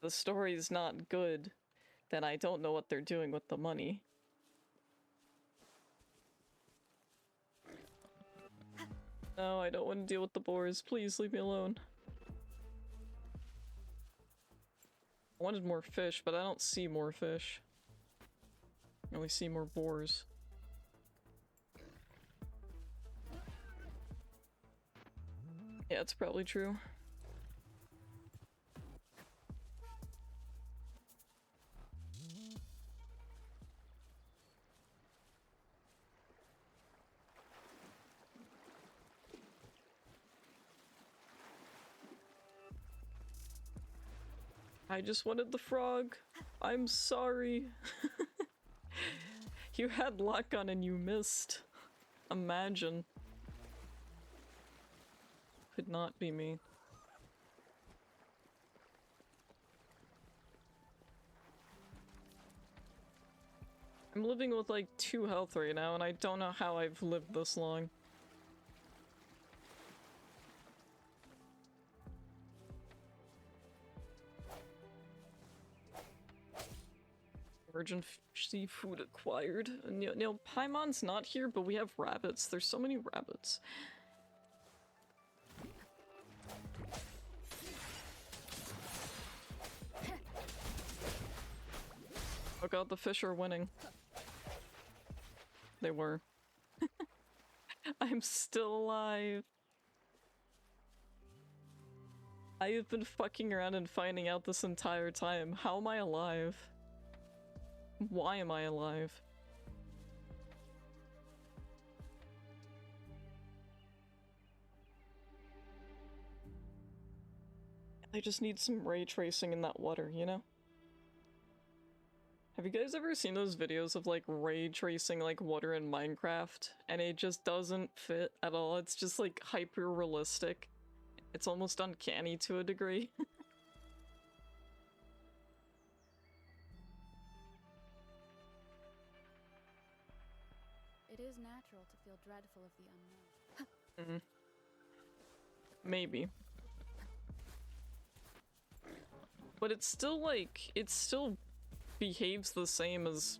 The story's not good, then I don't know what they're doing with the money. No, I don't want to deal with the boars. Please leave me alone. I wanted more fish, but I don't see more fish. I only see more boars. Yeah, it's probably true. I just wanted the frog. I'm sorry. You had luck on and you missed. Imagine. Could not be me. I'm living with like 2 health right now and I don't know how I've lived this long. Virgin seafood acquired. No, Paimon's not here, but we have rabbits. There's so many rabbits. Oh god, the fish are winning. They were. I'm still alive. I have been fucking around and finding out this entire time. How am I alive? Why am I alive? I just need some ray tracing in that water, you know? Have you guys ever seen those videos of like ray tracing like water in Minecraft? And it just doesn't fit at all. It's just like hyper realistic. It's almost uncanny to a degree. It is natural to feel dreadful of the unknown. Maybe. But it's still like, it still behaves the same as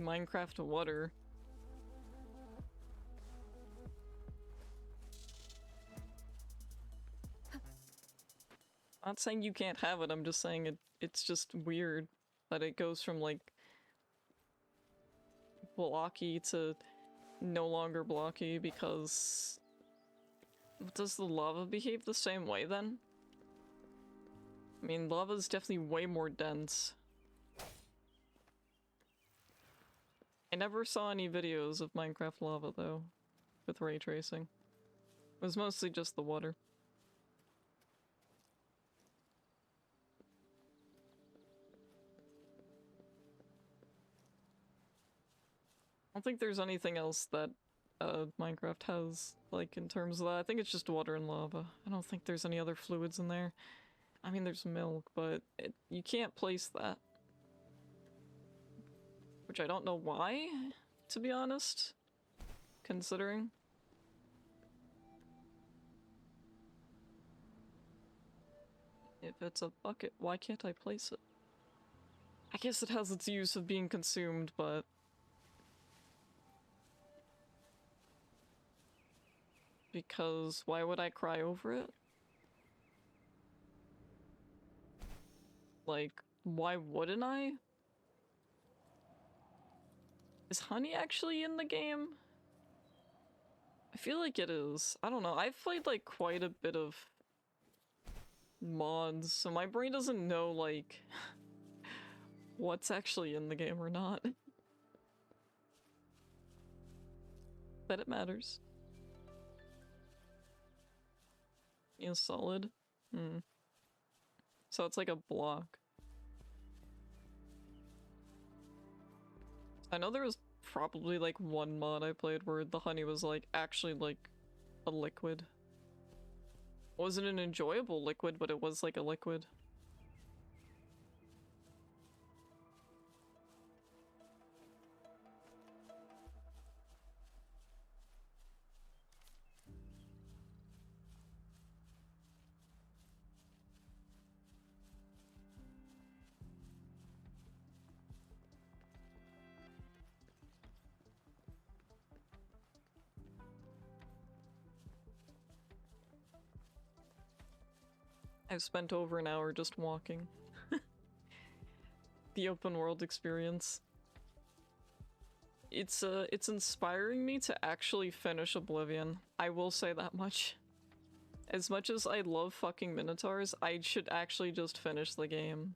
Minecraft water. Not saying you can't have it, I'm just saying it's just weird that it goes from like blocky to no longer blocky because... Does the lava behave the same way then? I mean, lava's definitely way more dense. I never saw any videos of Minecraft lava though, with ray tracing. It was mostly just the water. I don't think there's anything else that Minecraft has, like, in terms of that. I think it's just water and lava. I don't think there's any other fluids in there. I mean, there's milk, but you can't place that. Which I don't know why, to be honest, considering. If it's a bucket, why can't I place it? I guess it has its use of being consumed, but... Because why would I cry over it? Like, why wouldn't I? Is honey actually in the game? I feel like it is. I don't know. I've played like quite a bit of mods, so my brain doesn't know like what's actually in the game or not. But it matters. Yeah, solid. Hmm. So it's like a block. I know there was probably like one mod I played where the honey was like actually like a liquid. Wasn't an enjoyable liquid, but it was like a liquid. I've spent over an hour just walking. The open world experience. It's inspiring me to actually finish Oblivion. I will say that much. As much as I love fucking Minotaurs, I should actually just finish the game.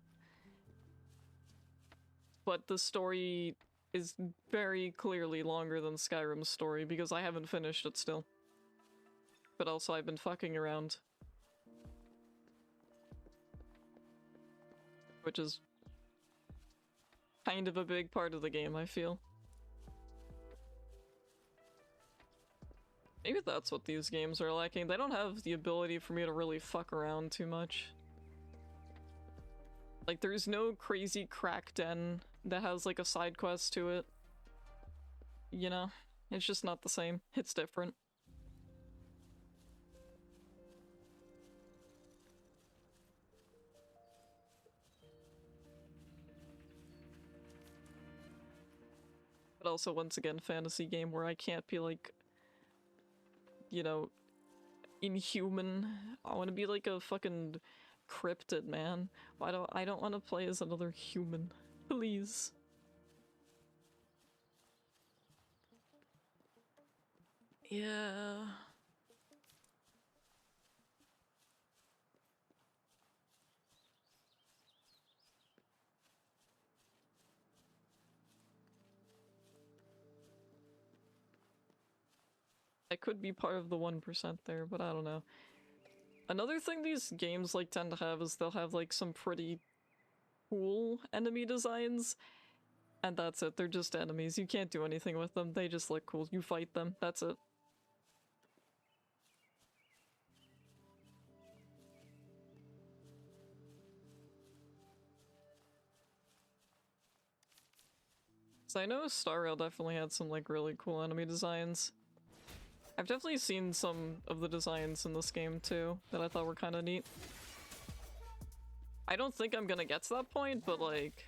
But the story is very clearly longer than Skyrim's story because I haven't finished it still. But also I've been fucking around. Which is kind of a big part of the game, I feel. Maybe that's what these games are lacking. They don't have the ability for me to really fuck around too much. Like, there's no crazy crack den that has, like, a side quest to it. You know? It's just not the same. It's different. But also, once again, fantasy game where I can't be, like, you know, inhuman. I want to be like a fucking cryptid, man. I don't want to play as another human. Please. Yeah. I could be part of the 1% there, but I don't know. Another thing these games like tend to have is they'll have like some pretty cool enemy designs, and that's it. They're just enemies. You can't do anything with them. They just look cool. You fight them. That's it. So I know Star Rail definitely had some like really cool enemy designs. I've definitely seen some of the designs in this game too that I thought were kind of neat. I don't think I'm gonna get to that point, but like...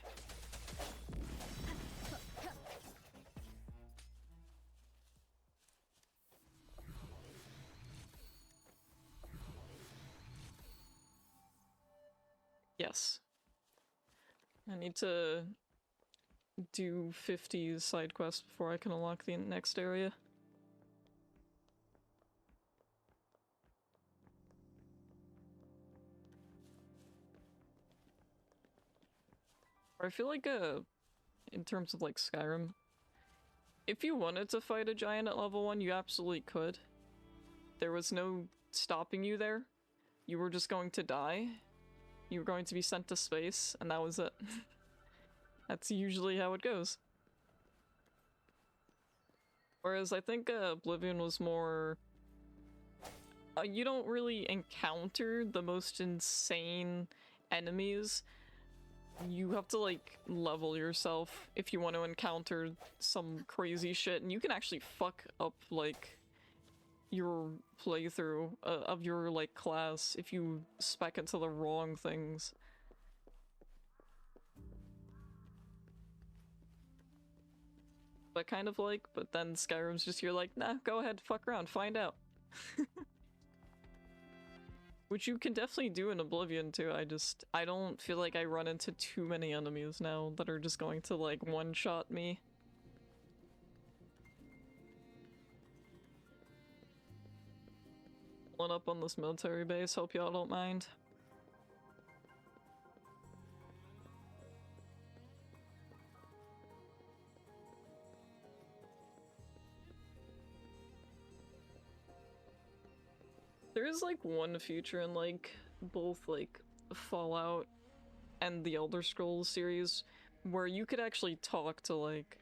Yes. I need to do 50 side quests before I can unlock the next area. Or I feel like, in terms of like Skyrim, if you wanted to fight a giant at level 1, you absolutely could. There was no stopping you there. You were just going to die. You were going to be sent to space, and that was it. That's usually how it goes. Whereas I think Oblivion was more... you don't really encounter the most insane enemies. You have to, like, level yourself if you want to encounter some crazy shit, and you can actually fuck up, like, your playthrough of your, like, class if you spec into the wrong things. But kind of like, but then Skyrim's just, you're like, nah, go ahead, fuck around, find out. Which you can definitely do in Oblivion too. I don't feel like I run into too many enemies now that are just going to like one-shot me. One up on this military base, hope y'all don't mind. There is like one feature in like both like Fallout and the Elder Scrolls series where you could actually talk to like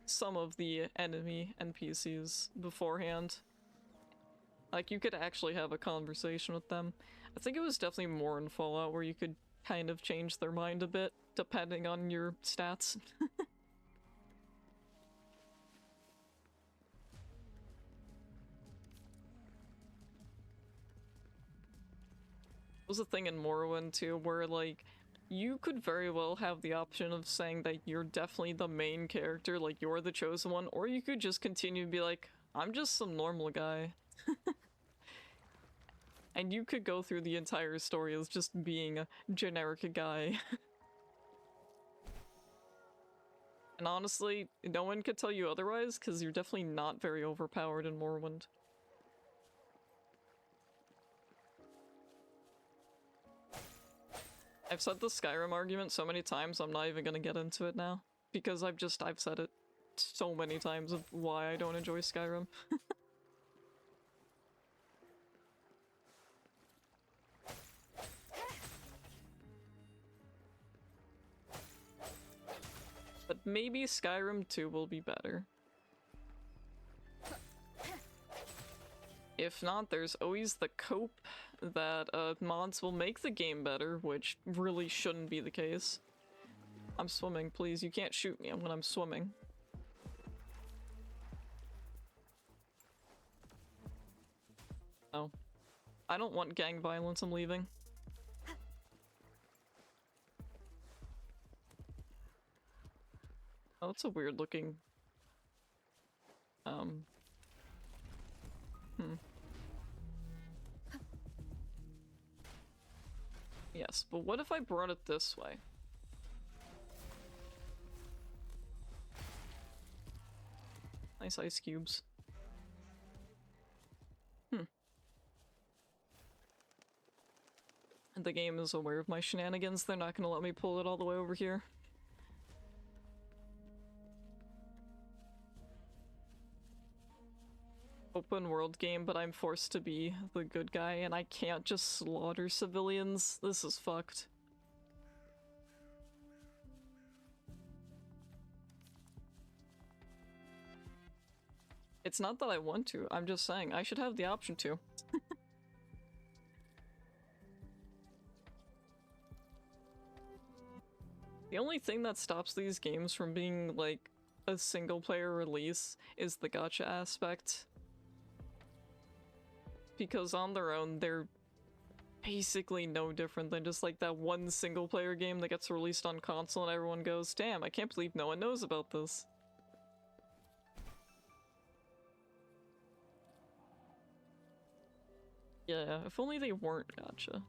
some of the enemy NPCs beforehand. Like you could actually have a conversation with them. I think it was definitely more in Fallout where you could kind of change their mind a bit depending on your stats. Was a thing in Morrowind too, where like you could very well have the option of saying that you're definitely the main character, like you're the chosen one, or you could just continue to be like, I'm just some normal guy. And you could go through the entire story as just being a generic guy. And honestly, no one could tell you otherwise, because you're definitely not very overpowered in Morrowind. I've said the Skyrim argument so many times, I'm not even gonna get into it now. Because I've said it so many times of why I don't enjoy Skyrim. But maybe Skyrim 2 will be better. If not, there's always the cope that mods will make the game better, which really shouldn't be the case. I'm swimming, please. You can't shoot me when I'm swimming. Oh. I don't want gang violence, I'm leaving. Oh, that's a weird looking... Yes, but what if I brought it this way? Nice ice cubes. And the game is aware of my shenanigans, they're not gonna let me pull it all the way over here. Open world game, but I'm forced to be the good guy and I can't just slaughter civilians. This is fucked. It's not that I want to, I'm just saying I should have the option to. The only thing that stops these games from being like a single player release is the gacha aspect. Because on their own, they're basically no different than just like that one single player game that gets released on console and everyone goes, damn, I can't believe no one knows about this. Yeah, if only they weren't gacha.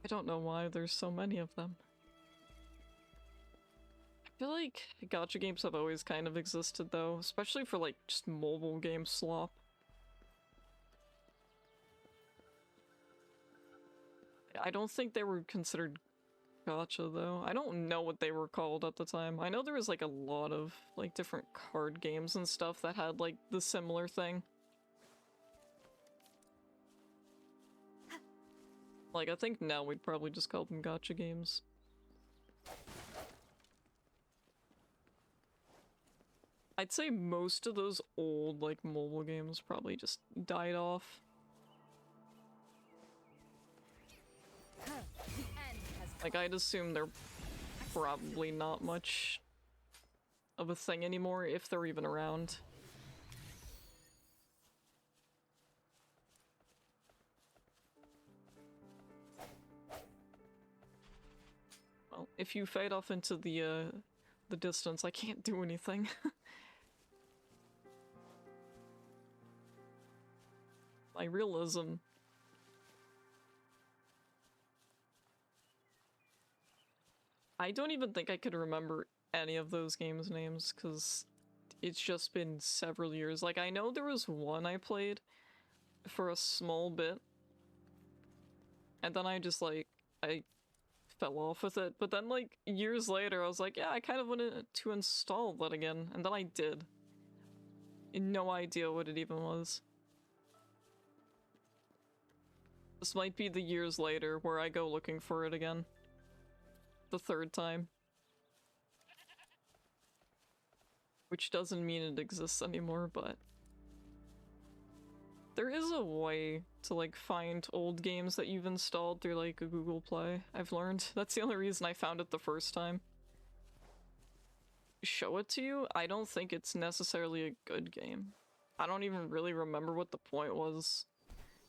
I don't know why there's so many of them. I feel like gacha games have always kind of existed though, especially for like just mobile game slop. I don't think they were considered gacha though. I don't know what they were called at the time. I know there was like a lot of like different card games and stuff that had like the similar thing. Like, I think now we'd probably just call them gacha games. I'd say most of those old, like, mobile games probably just died off. Like, I'd assume they're probably not much of a thing anymore, if they're even around. if you fade off into the distance, I can't do anything. My realism. I don't even think I could remember any of those games' names, because it's just been several years. Like, I know there was one I played for a small bit, and then I just, like, I fell off with it. But then, like, years later, I was like, yeah, I kind of wanted to install that again, and then I did. No idea what it even was. This might be the years later where I go looking for it again. The third time. Which doesn't mean it exists anymore, but... there is a way to, like, find old games that you've installed through, like, a Google Play, I've learned. That's the only reason I found it the first time. Show it to you? I don't think it's necessarily a good game. I don't even really remember what the point was.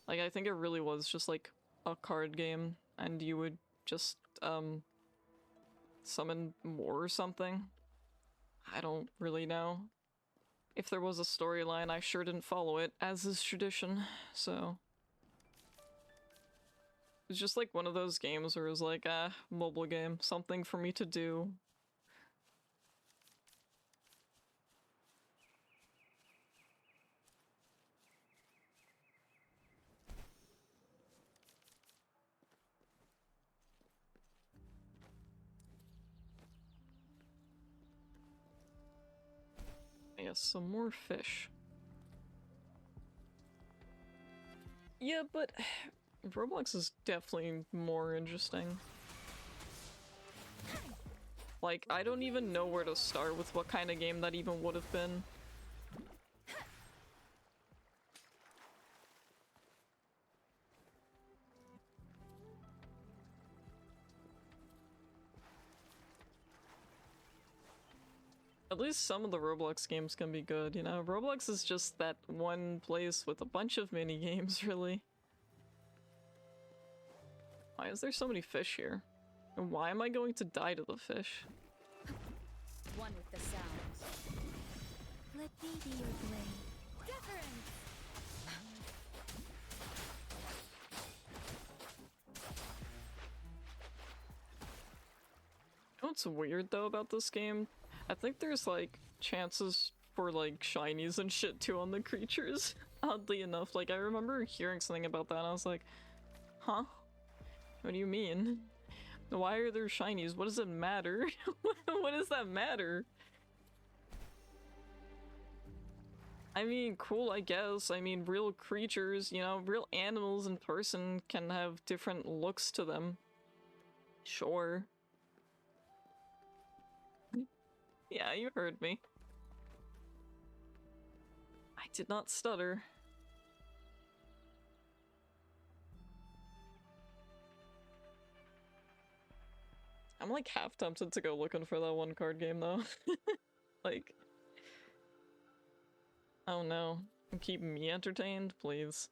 Like, I think it really was just, like, a card game, and you would just, summon more or something. I don't really know. If there was a storyline, I sure didn't follow it, as is tradition, so... it's just like one of those games where it was like, mobile game, something for me to do. Yes, some more fish. Yeah, but Roblox is definitely more interesting. Like, I don't even know where to start with what kind of game that even would have been. At least some of the Roblox games can be good, you know? Roblox is just that one place with a bunch of mini games, really. Why is there so many fish here? And why am I going to die to the fish? One with the sounds. Let me be your blade. Different. You know what's weird though about this game? I think there's like chances for like shinies and shit too on the creatures. Oddly enough, like I remember hearing something about that and I was like, huh? What do you mean? Why are there shinies? What does it matter? What does that matter? I mean, cool, I guess. I mean, real creatures, you know, real animals in person can have different looks to them. Sure. Yeah, you heard me. I did not stutter. I'm like half tempted to go looking for that one card game though. Like, oh no. Keep me entertained, please.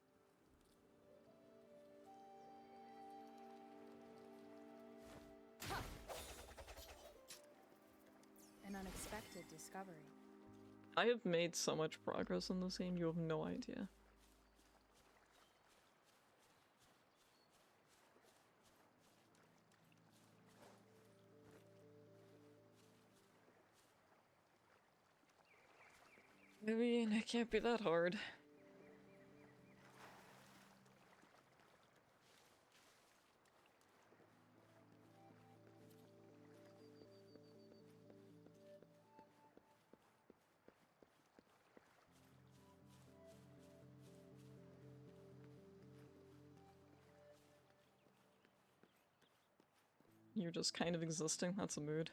An unexpected discovery. I have made so much progress in this game, you have no idea. I mean, it can't be that hard. You're just kind of existing, that's a mood.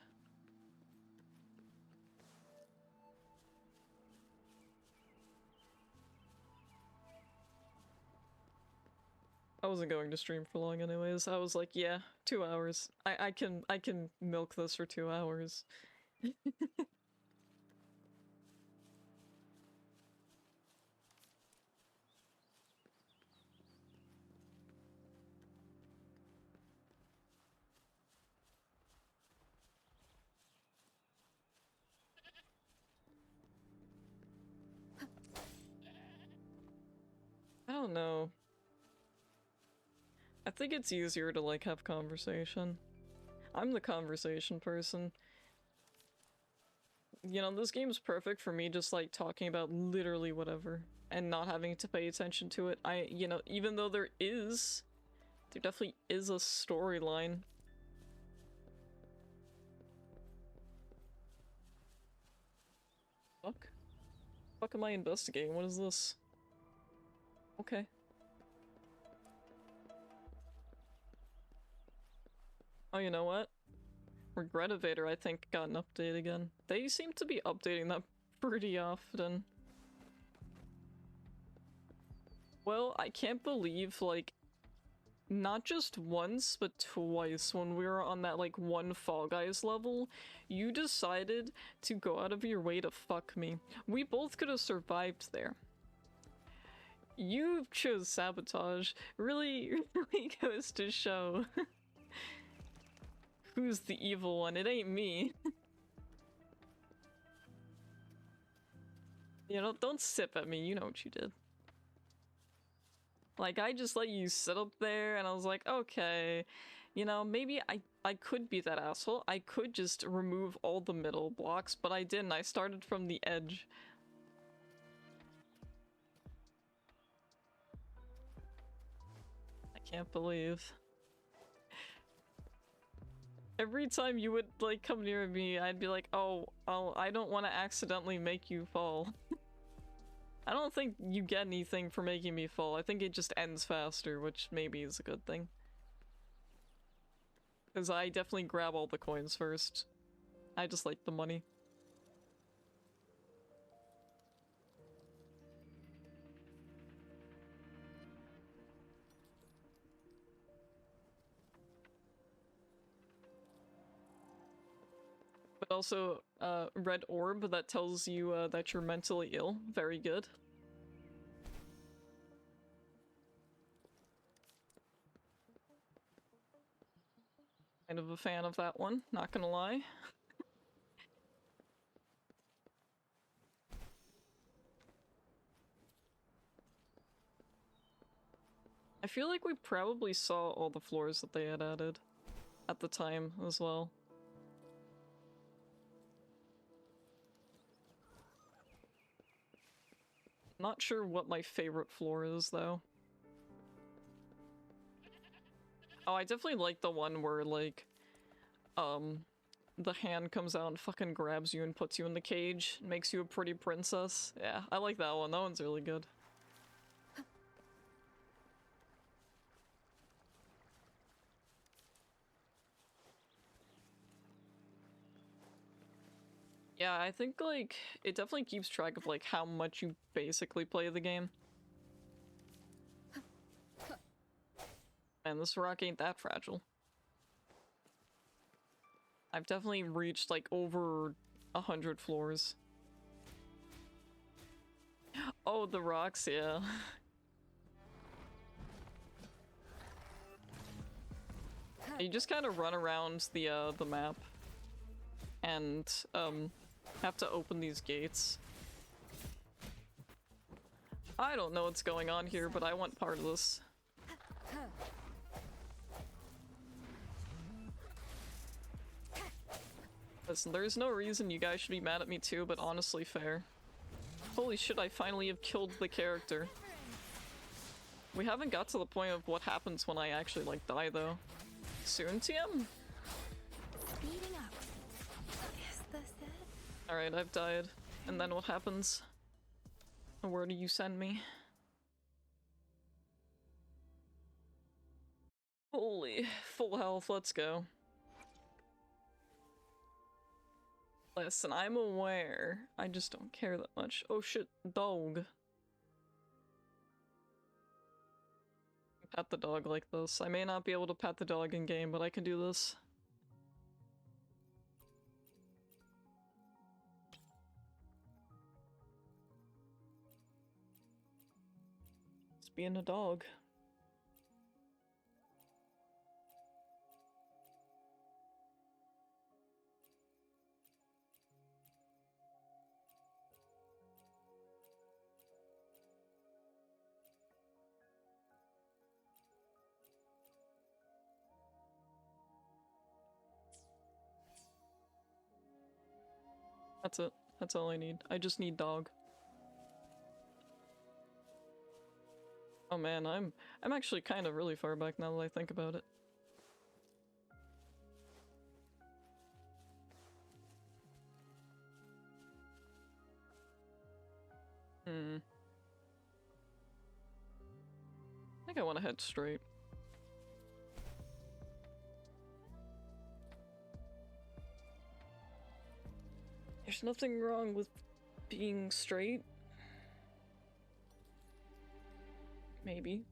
I wasn't going to stream for long anyways. I was like, yeah, 2 hours. I can milk this for 2 hours. know. I think it's easier to, like, have conversation. I'm the conversation person. You know, this game's perfect for me just, like, talking about literally whatever and not having to pay attention to it. You know, even though there definitely is a storyline. Fuck am I investigating? What is this? Okay. Oh, you know what? Regretivator, I think, got an update again. They seem to be updating that pretty often. Well, I can't believe, like, not just once, but twice when we were on that, like, one Fall Guys level, you decided to go out of your way to fuck me. We both could have survived there. You chose sabotage. Really, really goes to show who's the evil one. It ain't me. You know, don't sip at me. You know what you did. Like, I just let you sit up there, and I was like, okay, you know, maybe I could be that asshole. I could just remove all the middle blocks, but I didn't. I started from the edge. I can't believe. Every time you would, like, come near me, I'd be like, oh, I don't want to accidentally make you fall. I don't think you get anything for making me fall. I think it just ends faster, which maybe is a good thing. Because I definitely grab all the coins first. I just like the money. But also, red orb that tells you that you're mentally ill. Very good. Kind of a fan of that one, not gonna lie. I feel like we probably saw all the floors that they had added at the time as well. Not sure what my favorite floor is, though. Oh, I definitely like the one where, like, the hand comes out and fucking grabs you and puts you in the cage, and makes you a pretty princess. Yeah, I like that one. That one's really good. Yeah, I think, like, it definitely keeps track of, like, how much you basically play the game. Man, this rock ain't that fragile. I've definitely reached, like, over 100 floors. Oh, the rocks, yeah. You just kind of run around the map and, have to open these gates. I don't know what's going on here, but I want part of this. Listen, there's no reason you guys should be mad at me too, but honestly fair. Holy shit, I finally have killed the character. We haven't got to the point of what happens when I actually, like, die, though. Soon, TM? Speeding up. Is this it? Alright, I've died. And then what happens? Where do you send me? Holy, full health, let's go. Listen, I'm aware. I just don't care that much. Oh shit, dog. Pat the dog like this. I may not be able to pat the dog in game, but I can do this. It's being a dog. That's it. That's all I need. I just need dog. Oh man, I'm actually kind of really far back now that I think about it. I think I want to head straight. There's nothing wrong with being straight. Maybe.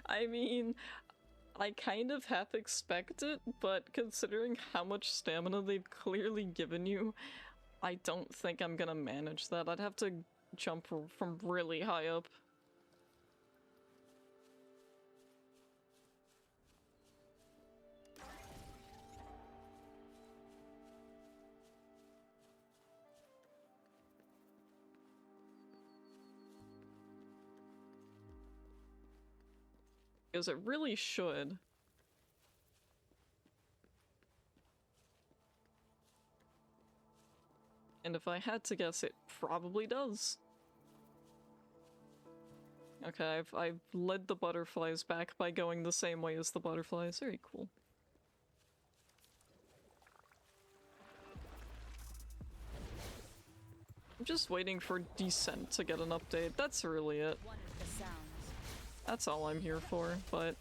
I mean, I kind of half expect it, but considering how much stamina they've clearly given you, I don't think I'm gonna manage that. I'd have to jump from really high up. Because it really should. And if I had to guess, it probably does. Okay, I've led the butterflies back by going the same way as the butterflies. Very cool. I'm just waiting for Descent to get an update. That's really it. One of the sounds. That's all I'm here for, but...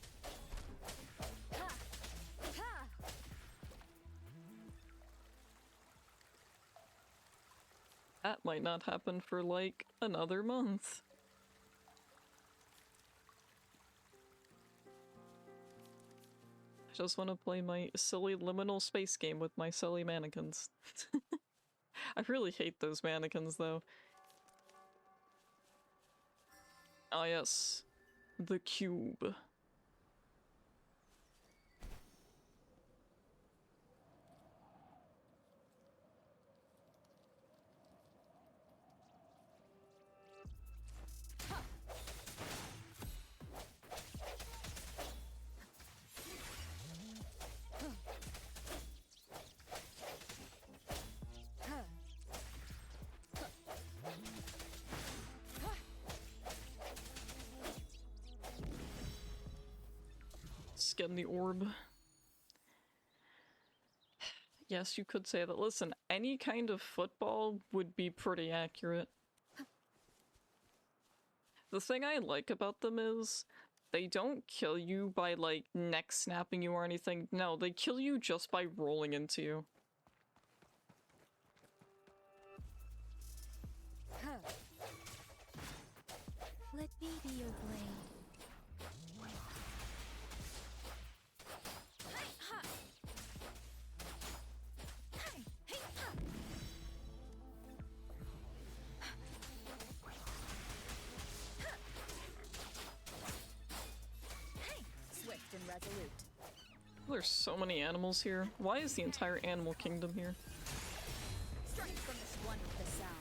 that might not happen for, like, another month. I just want to play my silly liminal space game with my silly mannequins. I really hate those mannequins, though. Ah, yes. The cube. Scan the orb. Yes, you could say that. Listen, any kind of football would be pretty accurate. The thing I like about them is they don't kill you by, like, neck snapping you or anything. No, they kill you just by rolling into you. Let me be your blade. Swift and resolute. There's so many animals here. Why is the entire animal kingdom here? Strike from this one of the sounds.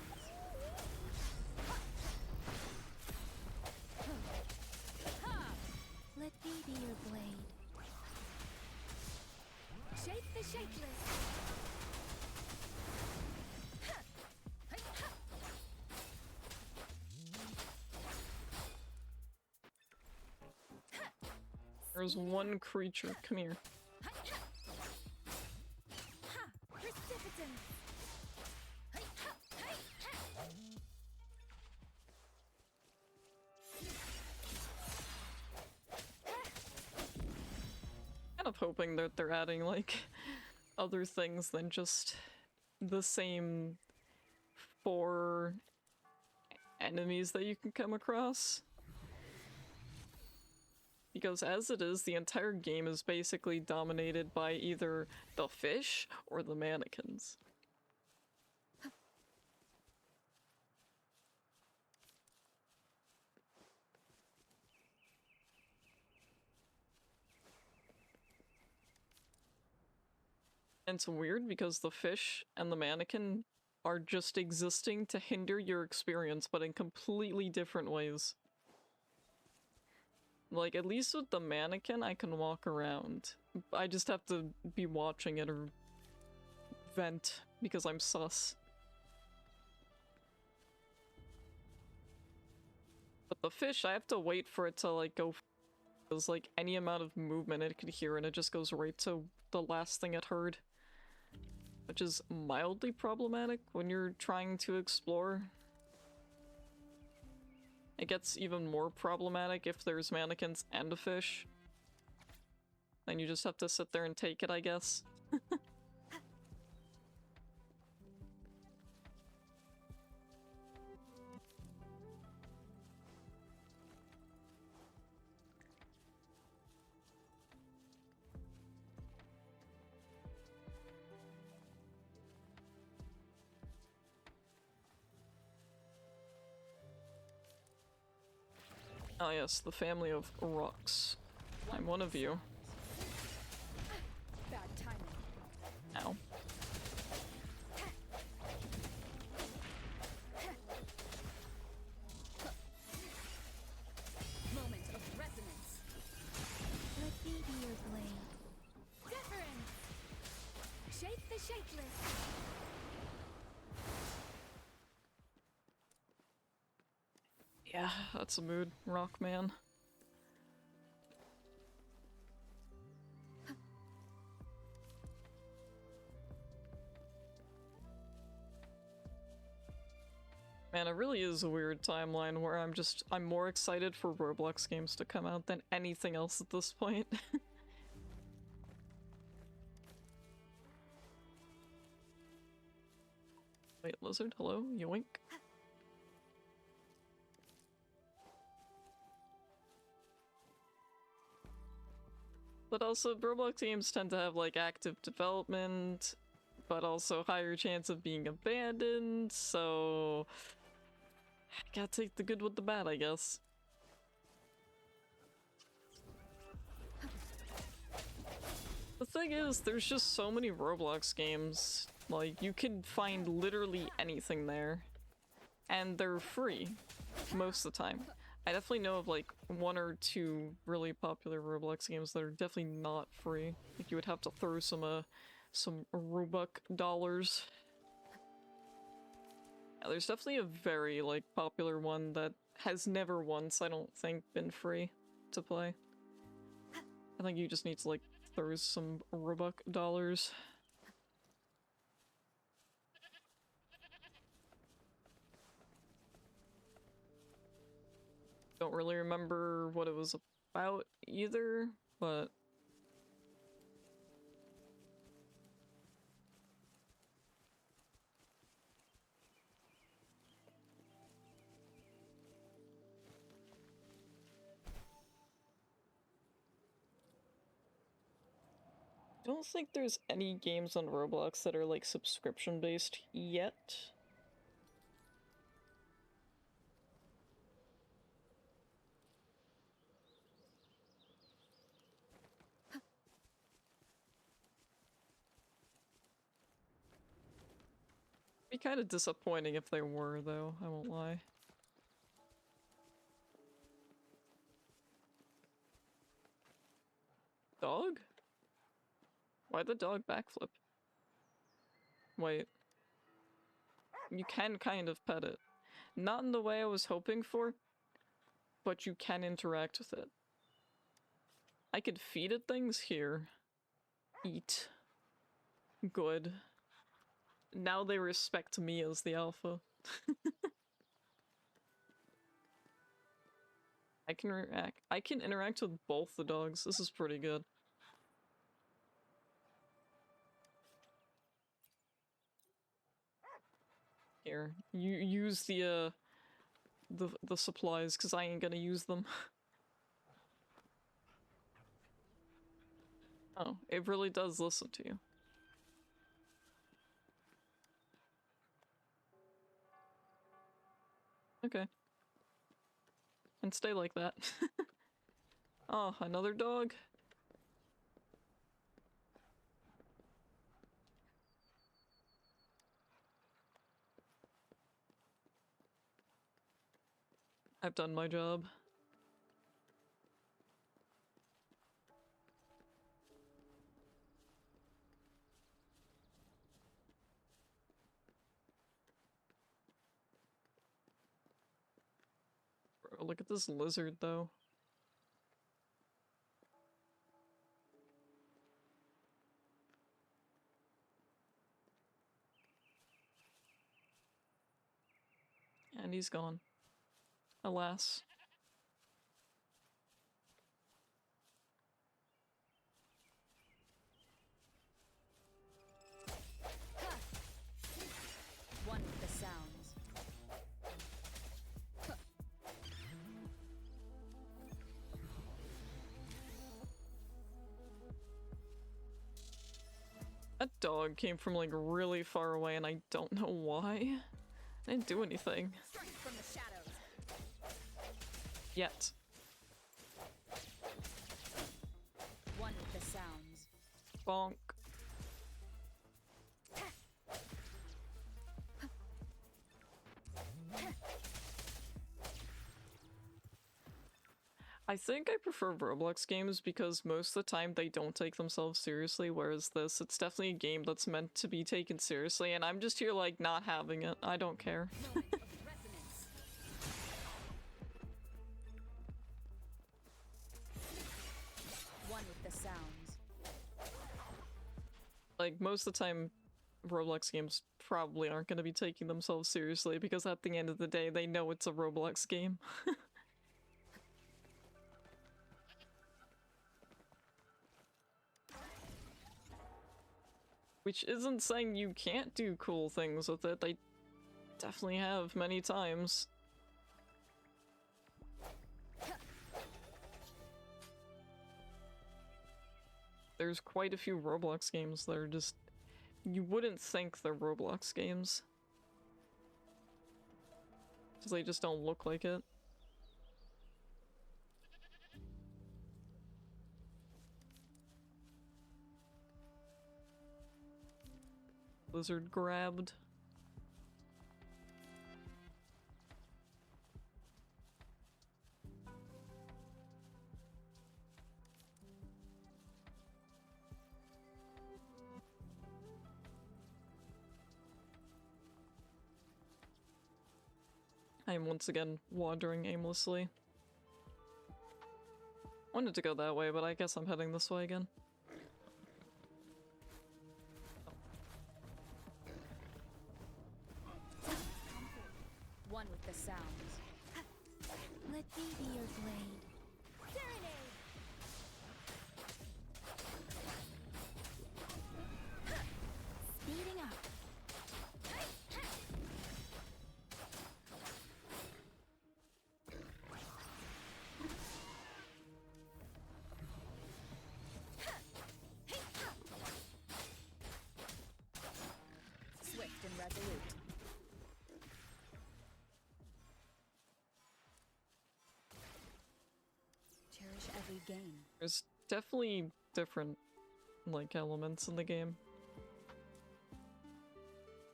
Let me be your blade. Shake the shakeless. There's one creature. Come here. Precipitant. Kind of hoping that they're adding, like, other things than just the same 4 enemies that you can come across. Because as it is, the entire game is basically dominated by either the fish or the mannequins. And it's weird because the fish and the mannequin are just existing to hinder your experience, but in completely different ways. Like, at least with the mannequin, I can walk around. I just have to be watching it or vent because I'm sus. But the fish, I have to wait for it to, like, go. There's, like, any amount of movement it could hear, and it just goes right to the last thing it heard. Which is mildly problematic when you're trying to explore. It gets even more problematic if there's mannequins and a fish. Then you just have to sit there and take it, I guess. Oh yes, the family of rocks. I'm one of you. Bad timing. Ow. Moment of resonance. Let me be your blade. Difference. Shape the shapeless. Yeah, that's a mood, Rockman. Man, it really is a weird timeline where I'm more excited for Roblox games to come out than anything else at this point. Wait, lizard, hello? Yoink. But also, Roblox games tend to have, like, active development, but also higher chance of being abandoned, so... Gotta take the good with the bad, I guess. The thing is, there's just so many Roblox games. Like, you can find literally anything there. And they're free, most of the time. I definitely know of, like, one or two really popular Roblox games that are definitely not free. Like, you would have to throw some Robux dollars. Yeah, there's definitely a very, like, popular one that has never once, I don't think, been free to play. I think you just need to, like, throw some Robux dollars. Don't really remember what it was about either, but... don't think there's any games on Roblox that are, like, subscription-based yet. Be kind of disappointing if they were, though, I won't lie. Dog? Why'd the dog backflip? Wait. You can kind of pet it. Not in the way I was hoping for, but you can interact with it. I could feed it things here. Eat. Good. Now they respect me as the alpha. I can interact with both the dogs. This is pretty good. Here, you use the supplies, because I ain't gonna use them. Oh, it really does listen to you. Okay. And stay like that. Oh, another dog? I've done my job. Bro, look at this lizard, though. And he's gone. Alas. One with the sounds. That dog came from like really far away and I don't know why. I didn't do anything. Strike from the shadows. Yet. One with the sounds. Bonk. I think I prefer Roblox games because most of the time they don't take themselves seriously, whereas this, it's definitely a game that's meant to be taken seriously, and I'm just here like not having it. I don't care. Moment of resonance. One with the sounds. Like, most of the time, Roblox games probably aren't going to be taking themselves seriously because at the end of the day, they know it's a Roblox game. Which isn't saying you can't do cool things with it. They definitely have many times. There's quite a few Roblox games that are just... You wouldn't think they're Roblox games. Because they just don't look like it. Lizard grabbed. I am once again wandering aimlessly. Wanted to go that way, but I guess I'm heading this way again. One with the sounds. Let me be your blade. Serenade! Speeding up. Swift and resolute. Cherish every gain. There's definitely different, like, elements in the game.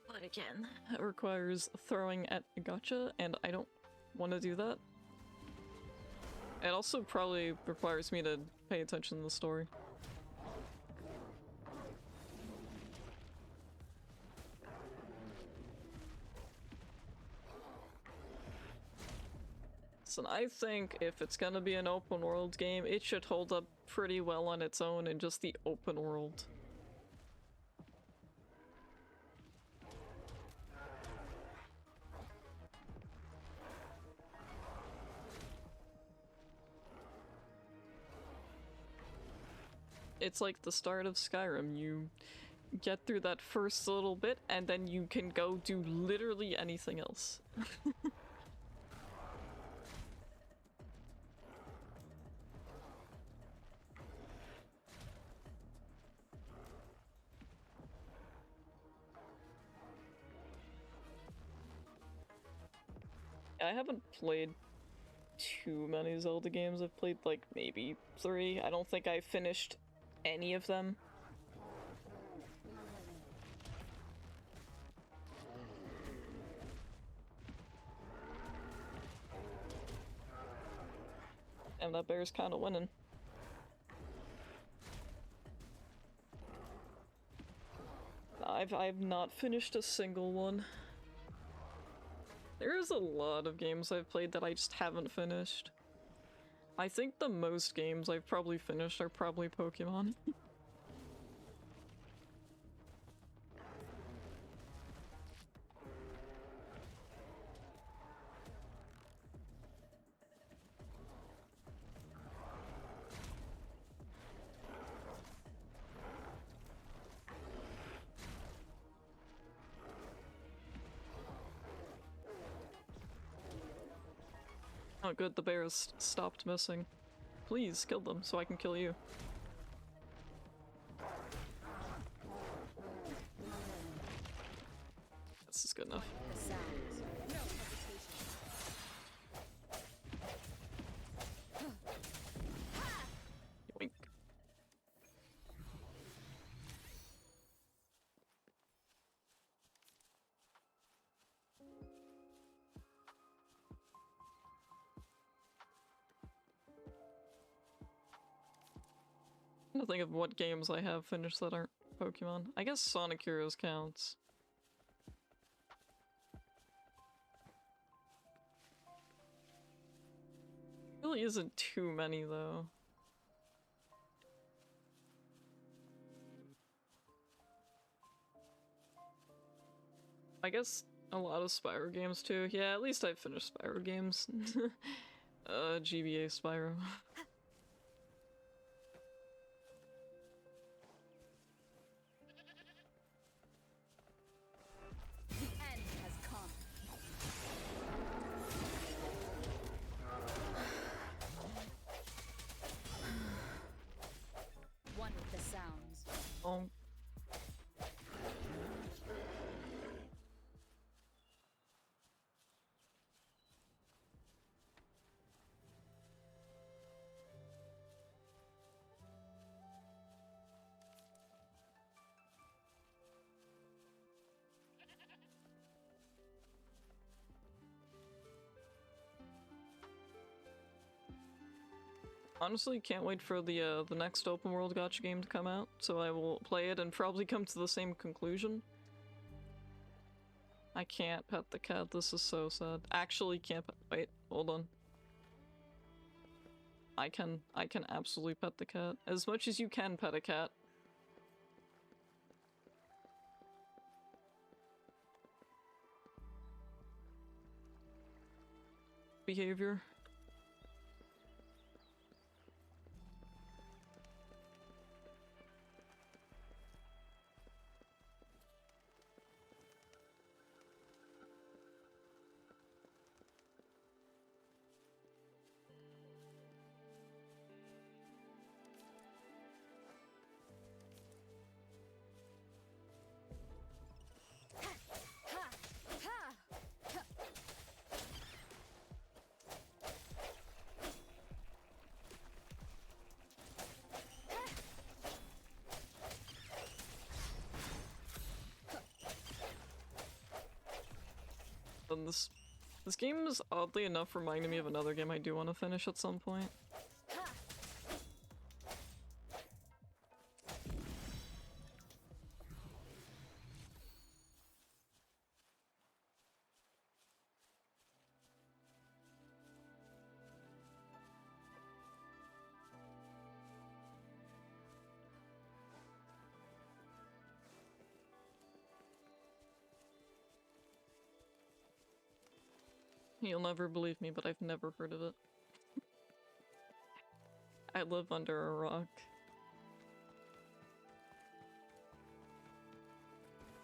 But again, it requires throwing at a gacha, and I don't want to do that. It also probably requires me to pay attention to the story. So I think if it's gonna be an open world game, it should hold up pretty well on its own in just the open world. It's like the start of Skyrim. You get through that first little bit and then you can go do literally anything else. I haven't played too many Zelda games. I've played like maybe 3. I don't think I finished any of them. And that bear's kind of winning. I've not finished a single one. There's a lot of games I've played that I just haven't finished. I think the most games I've probably finished are probably Pokemon. Oh good, the bear has stopped missing. Please, kill them so I can kill you. This is good enough. The sounds. No hesitation. Yoink. I'm trying to think of what games I have finished that aren't Pokemon. I guess Sonic Heroes counts. Really isn't too many though. I guess a lot of Spyro games too. Yeah, at least I've finished Spyro games. GBA Spyro. The end has come. One with the sounds. Oh. Honestly, can't wait for the next open world gacha game to come out, so I will play it and probably come to the same conclusion. I can't pet the cat, this is so sad. Actually can't wait, hold on. I can absolutely pet the cat. As much as you can pet a cat. Behavior. And this game is oddly enough reminding me of another game I do want to finish at some point. You'll never believe me, but I've never heard of it. I live under a rock.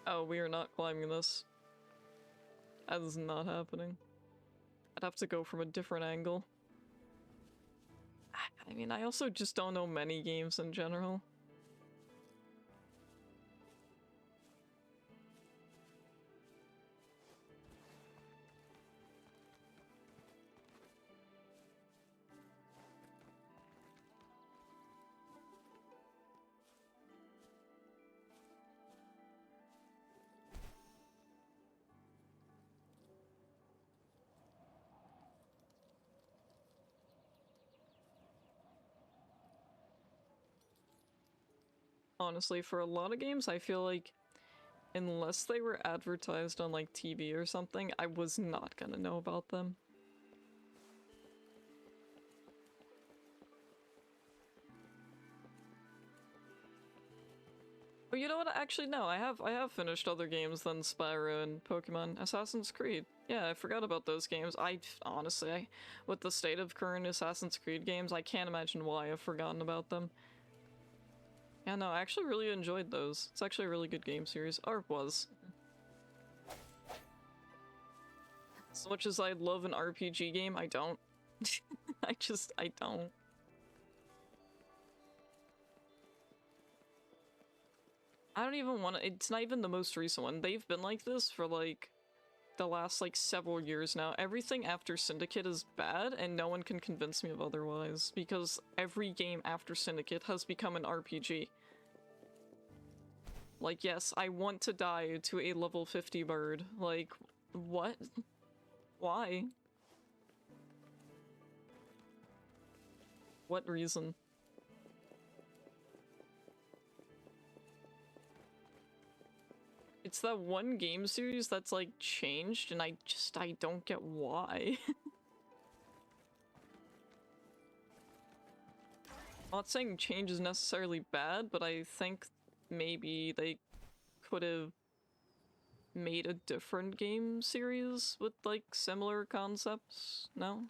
Oh, we are not climbing this. That is not happening. I'd have to go from a different angle. I mean, I also just don't know many games in general. Honestly, for a lot of games, I feel like unless they were advertised on like TV or something, I was not gonna know about them. Oh, you know what? Actually, no. I have finished other games than Spyro and Pokemon. Assassin's Creed. Yeah, I forgot about those games. Honestly, with the state of current Assassin's Creed games, I can't imagine why I've forgotten about them. Yeah, no, I actually really enjoyed those. It's actually a really good game series. Or it was. As much as I love an RPG game, I don't. I don't. I don't even want to. It's not even the most recent one. They've been like this for like the last like several years now. Everything after Syndicate is bad, and no one can convince me of otherwise because every game after Syndicate has become an RPG. Like, yes, I want to die to a level 50 bird. Like, what? Why? What reason? It's that one game series that's like changed and I don't get why. I'm not saying change is necessarily bad, but I think maybe they could have made a different game series with like similar concepts, no?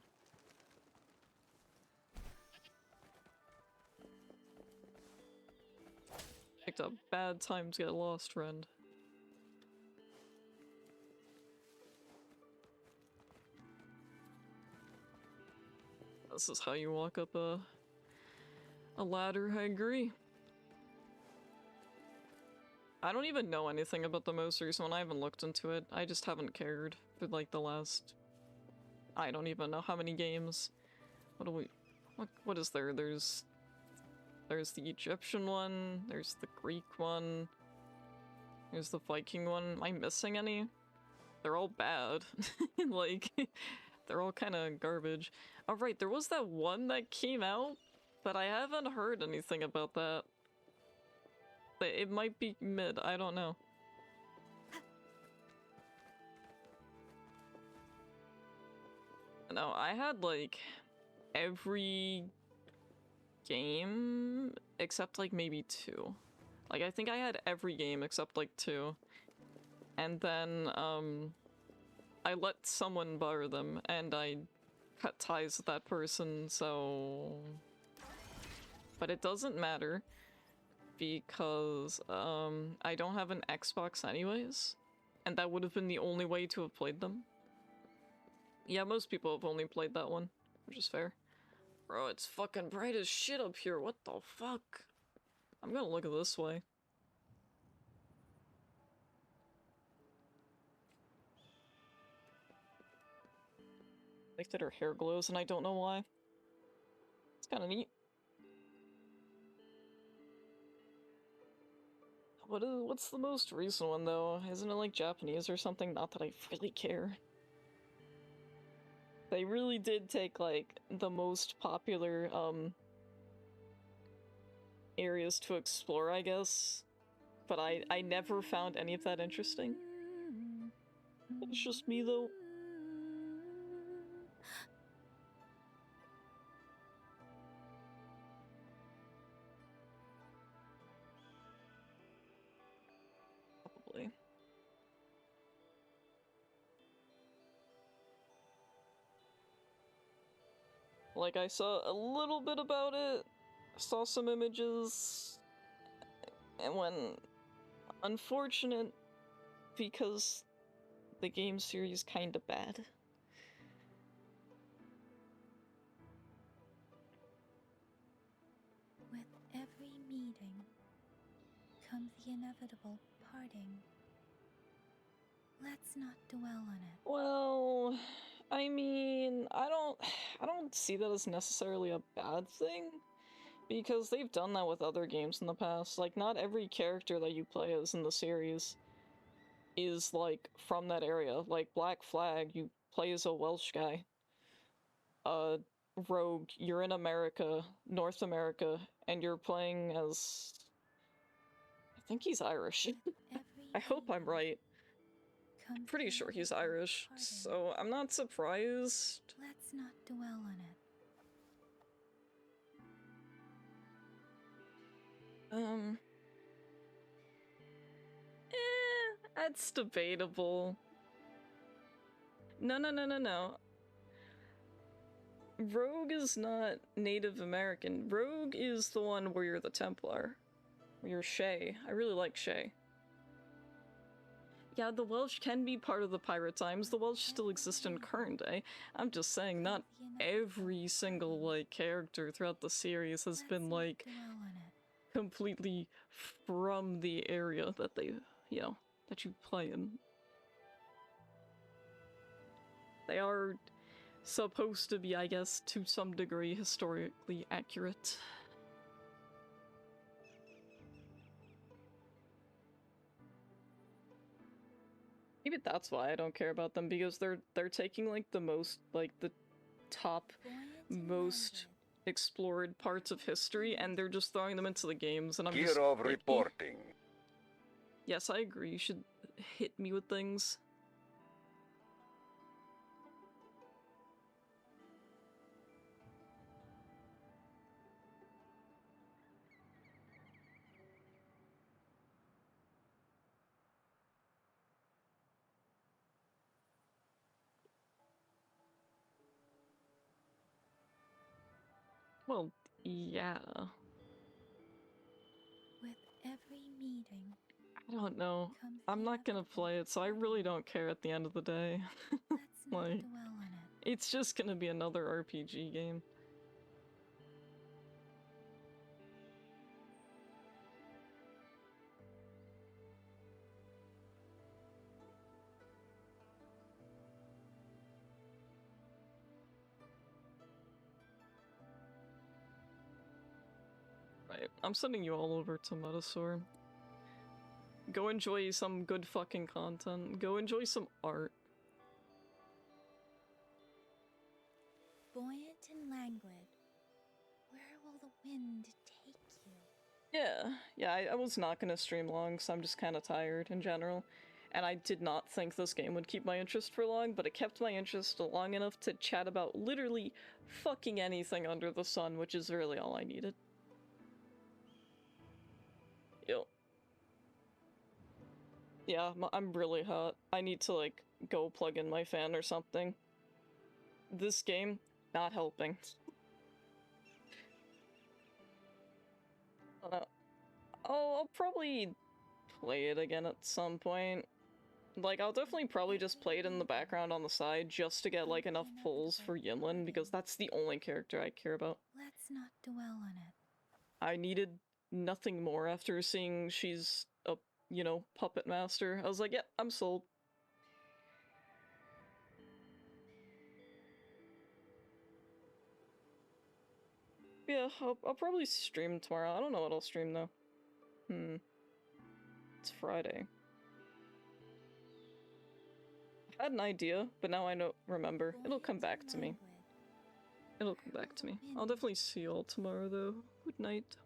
Picked a bad time to get lost, friend. This is how you walk up a ladder, I agree. I don't even know anything about the most recent one, I haven't looked into it. I just haven't cared for like the last... I don't even know how many games. What do we... What is there? There's the Egyptian one, there's the Greek one, there's the Viking one. Am I missing any? They're all bad. Like, they're all kind of garbage. Oh right, there was that one that came out, but I haven't heard anything about that. It might be mid, I don't know. No, I had like every game except like maybe 2. Like I think I had every game except like 2. And then I let someone borrow them and I cut ties with that person, so... But it doesn't matter because I don't have an Xbox anyways, and that would have been the only way to have played them. Yeah, most people have only played that one, which is fair. Bro, it's fucking bright as shit up here, what the fuck? I'm gonna look this way. I think that her hair glows and I don't know why. It's kinda neat. What's the most recent one though? Isn't it like Japanese or something? Not that I really care. They really did take like the most popular areas to explore, I guess. But I never found any of that interesting. It's just me though. Probably. Like, I saw a little bit about it, saw some images, and when unfortunate because the game series kinda bad. With every meeting comes the inevitable parting. Let's not dwell on it. Well, I mean, I don't see that as necessarily a bad thing. Because they've done that with other games in the past. Like, not every character that you play as in the series is, like, from that area. Like, Black Flag, you play as a Welsh guy. Rogue, you're in America, North America, and you're playing as think he's Irish. I hope I'm right. I'm pretty sure he's Irish, so I'm not surprised. Let's not dwell on it. That's debatable. No. Rogue is not Native American. Rogue is the one where you're the Templar. Where you're Shay. I really like Shay. Yeah, the Welsh can be part of the pirate times. The Welsh still exist in current day. I'm just saying, not every single, like, character throughout the series has been, like, completely from the area that they, you know, that you play in. They are supposed to be, I guess, to some degree, historically accurate. Maybe that's why I don't care about them, because they're taking, like, the most, like, the top, most explored parts of history, and they're just throwing them into the games, and I'm just Gear of like, reporting. Yes, I agree, you should hit me with things. Well, yeah. With every meeting, I don't know. I'm not gonna play it, so I really don't care at the end of the day. let's not Like, dwell on it. it's just gonna be another RPG game. Right, I'm sending you all over to Metasaur. Go enjoy some good fucking content. Go enjoy some art. Buoyant and languid, where will the wind take you? Yeah, I was not gonna stream long, so I'm just kind of tired in general. And I did not think this game would keep my interest for long, but it kept my interest long enough to chat about literally fucking anything under the sun, which is really all I needed. Yo. Yeah, I'm really hot. I need to, like, go plug in my fan or something. This game, not helping. Oh, I'll probably play it again at some point. Like, I'll definitely probably just play it in the background on the side just to get, like, enough pulls for Yinlin, because that's the only character I care about. Let's not dwell on it. I needed nothing more after seeing she's a, you know, puppet master. I was like, yep, yeah, I'm sold. Yeah, I'll probably stream tomorrow. I don't know what I'll stream, though. It's Friday. I had an idea, but now I don't remember. It'll come back to me. It'll come back to me. I'll definitely see you all tomorrow, though. Good night.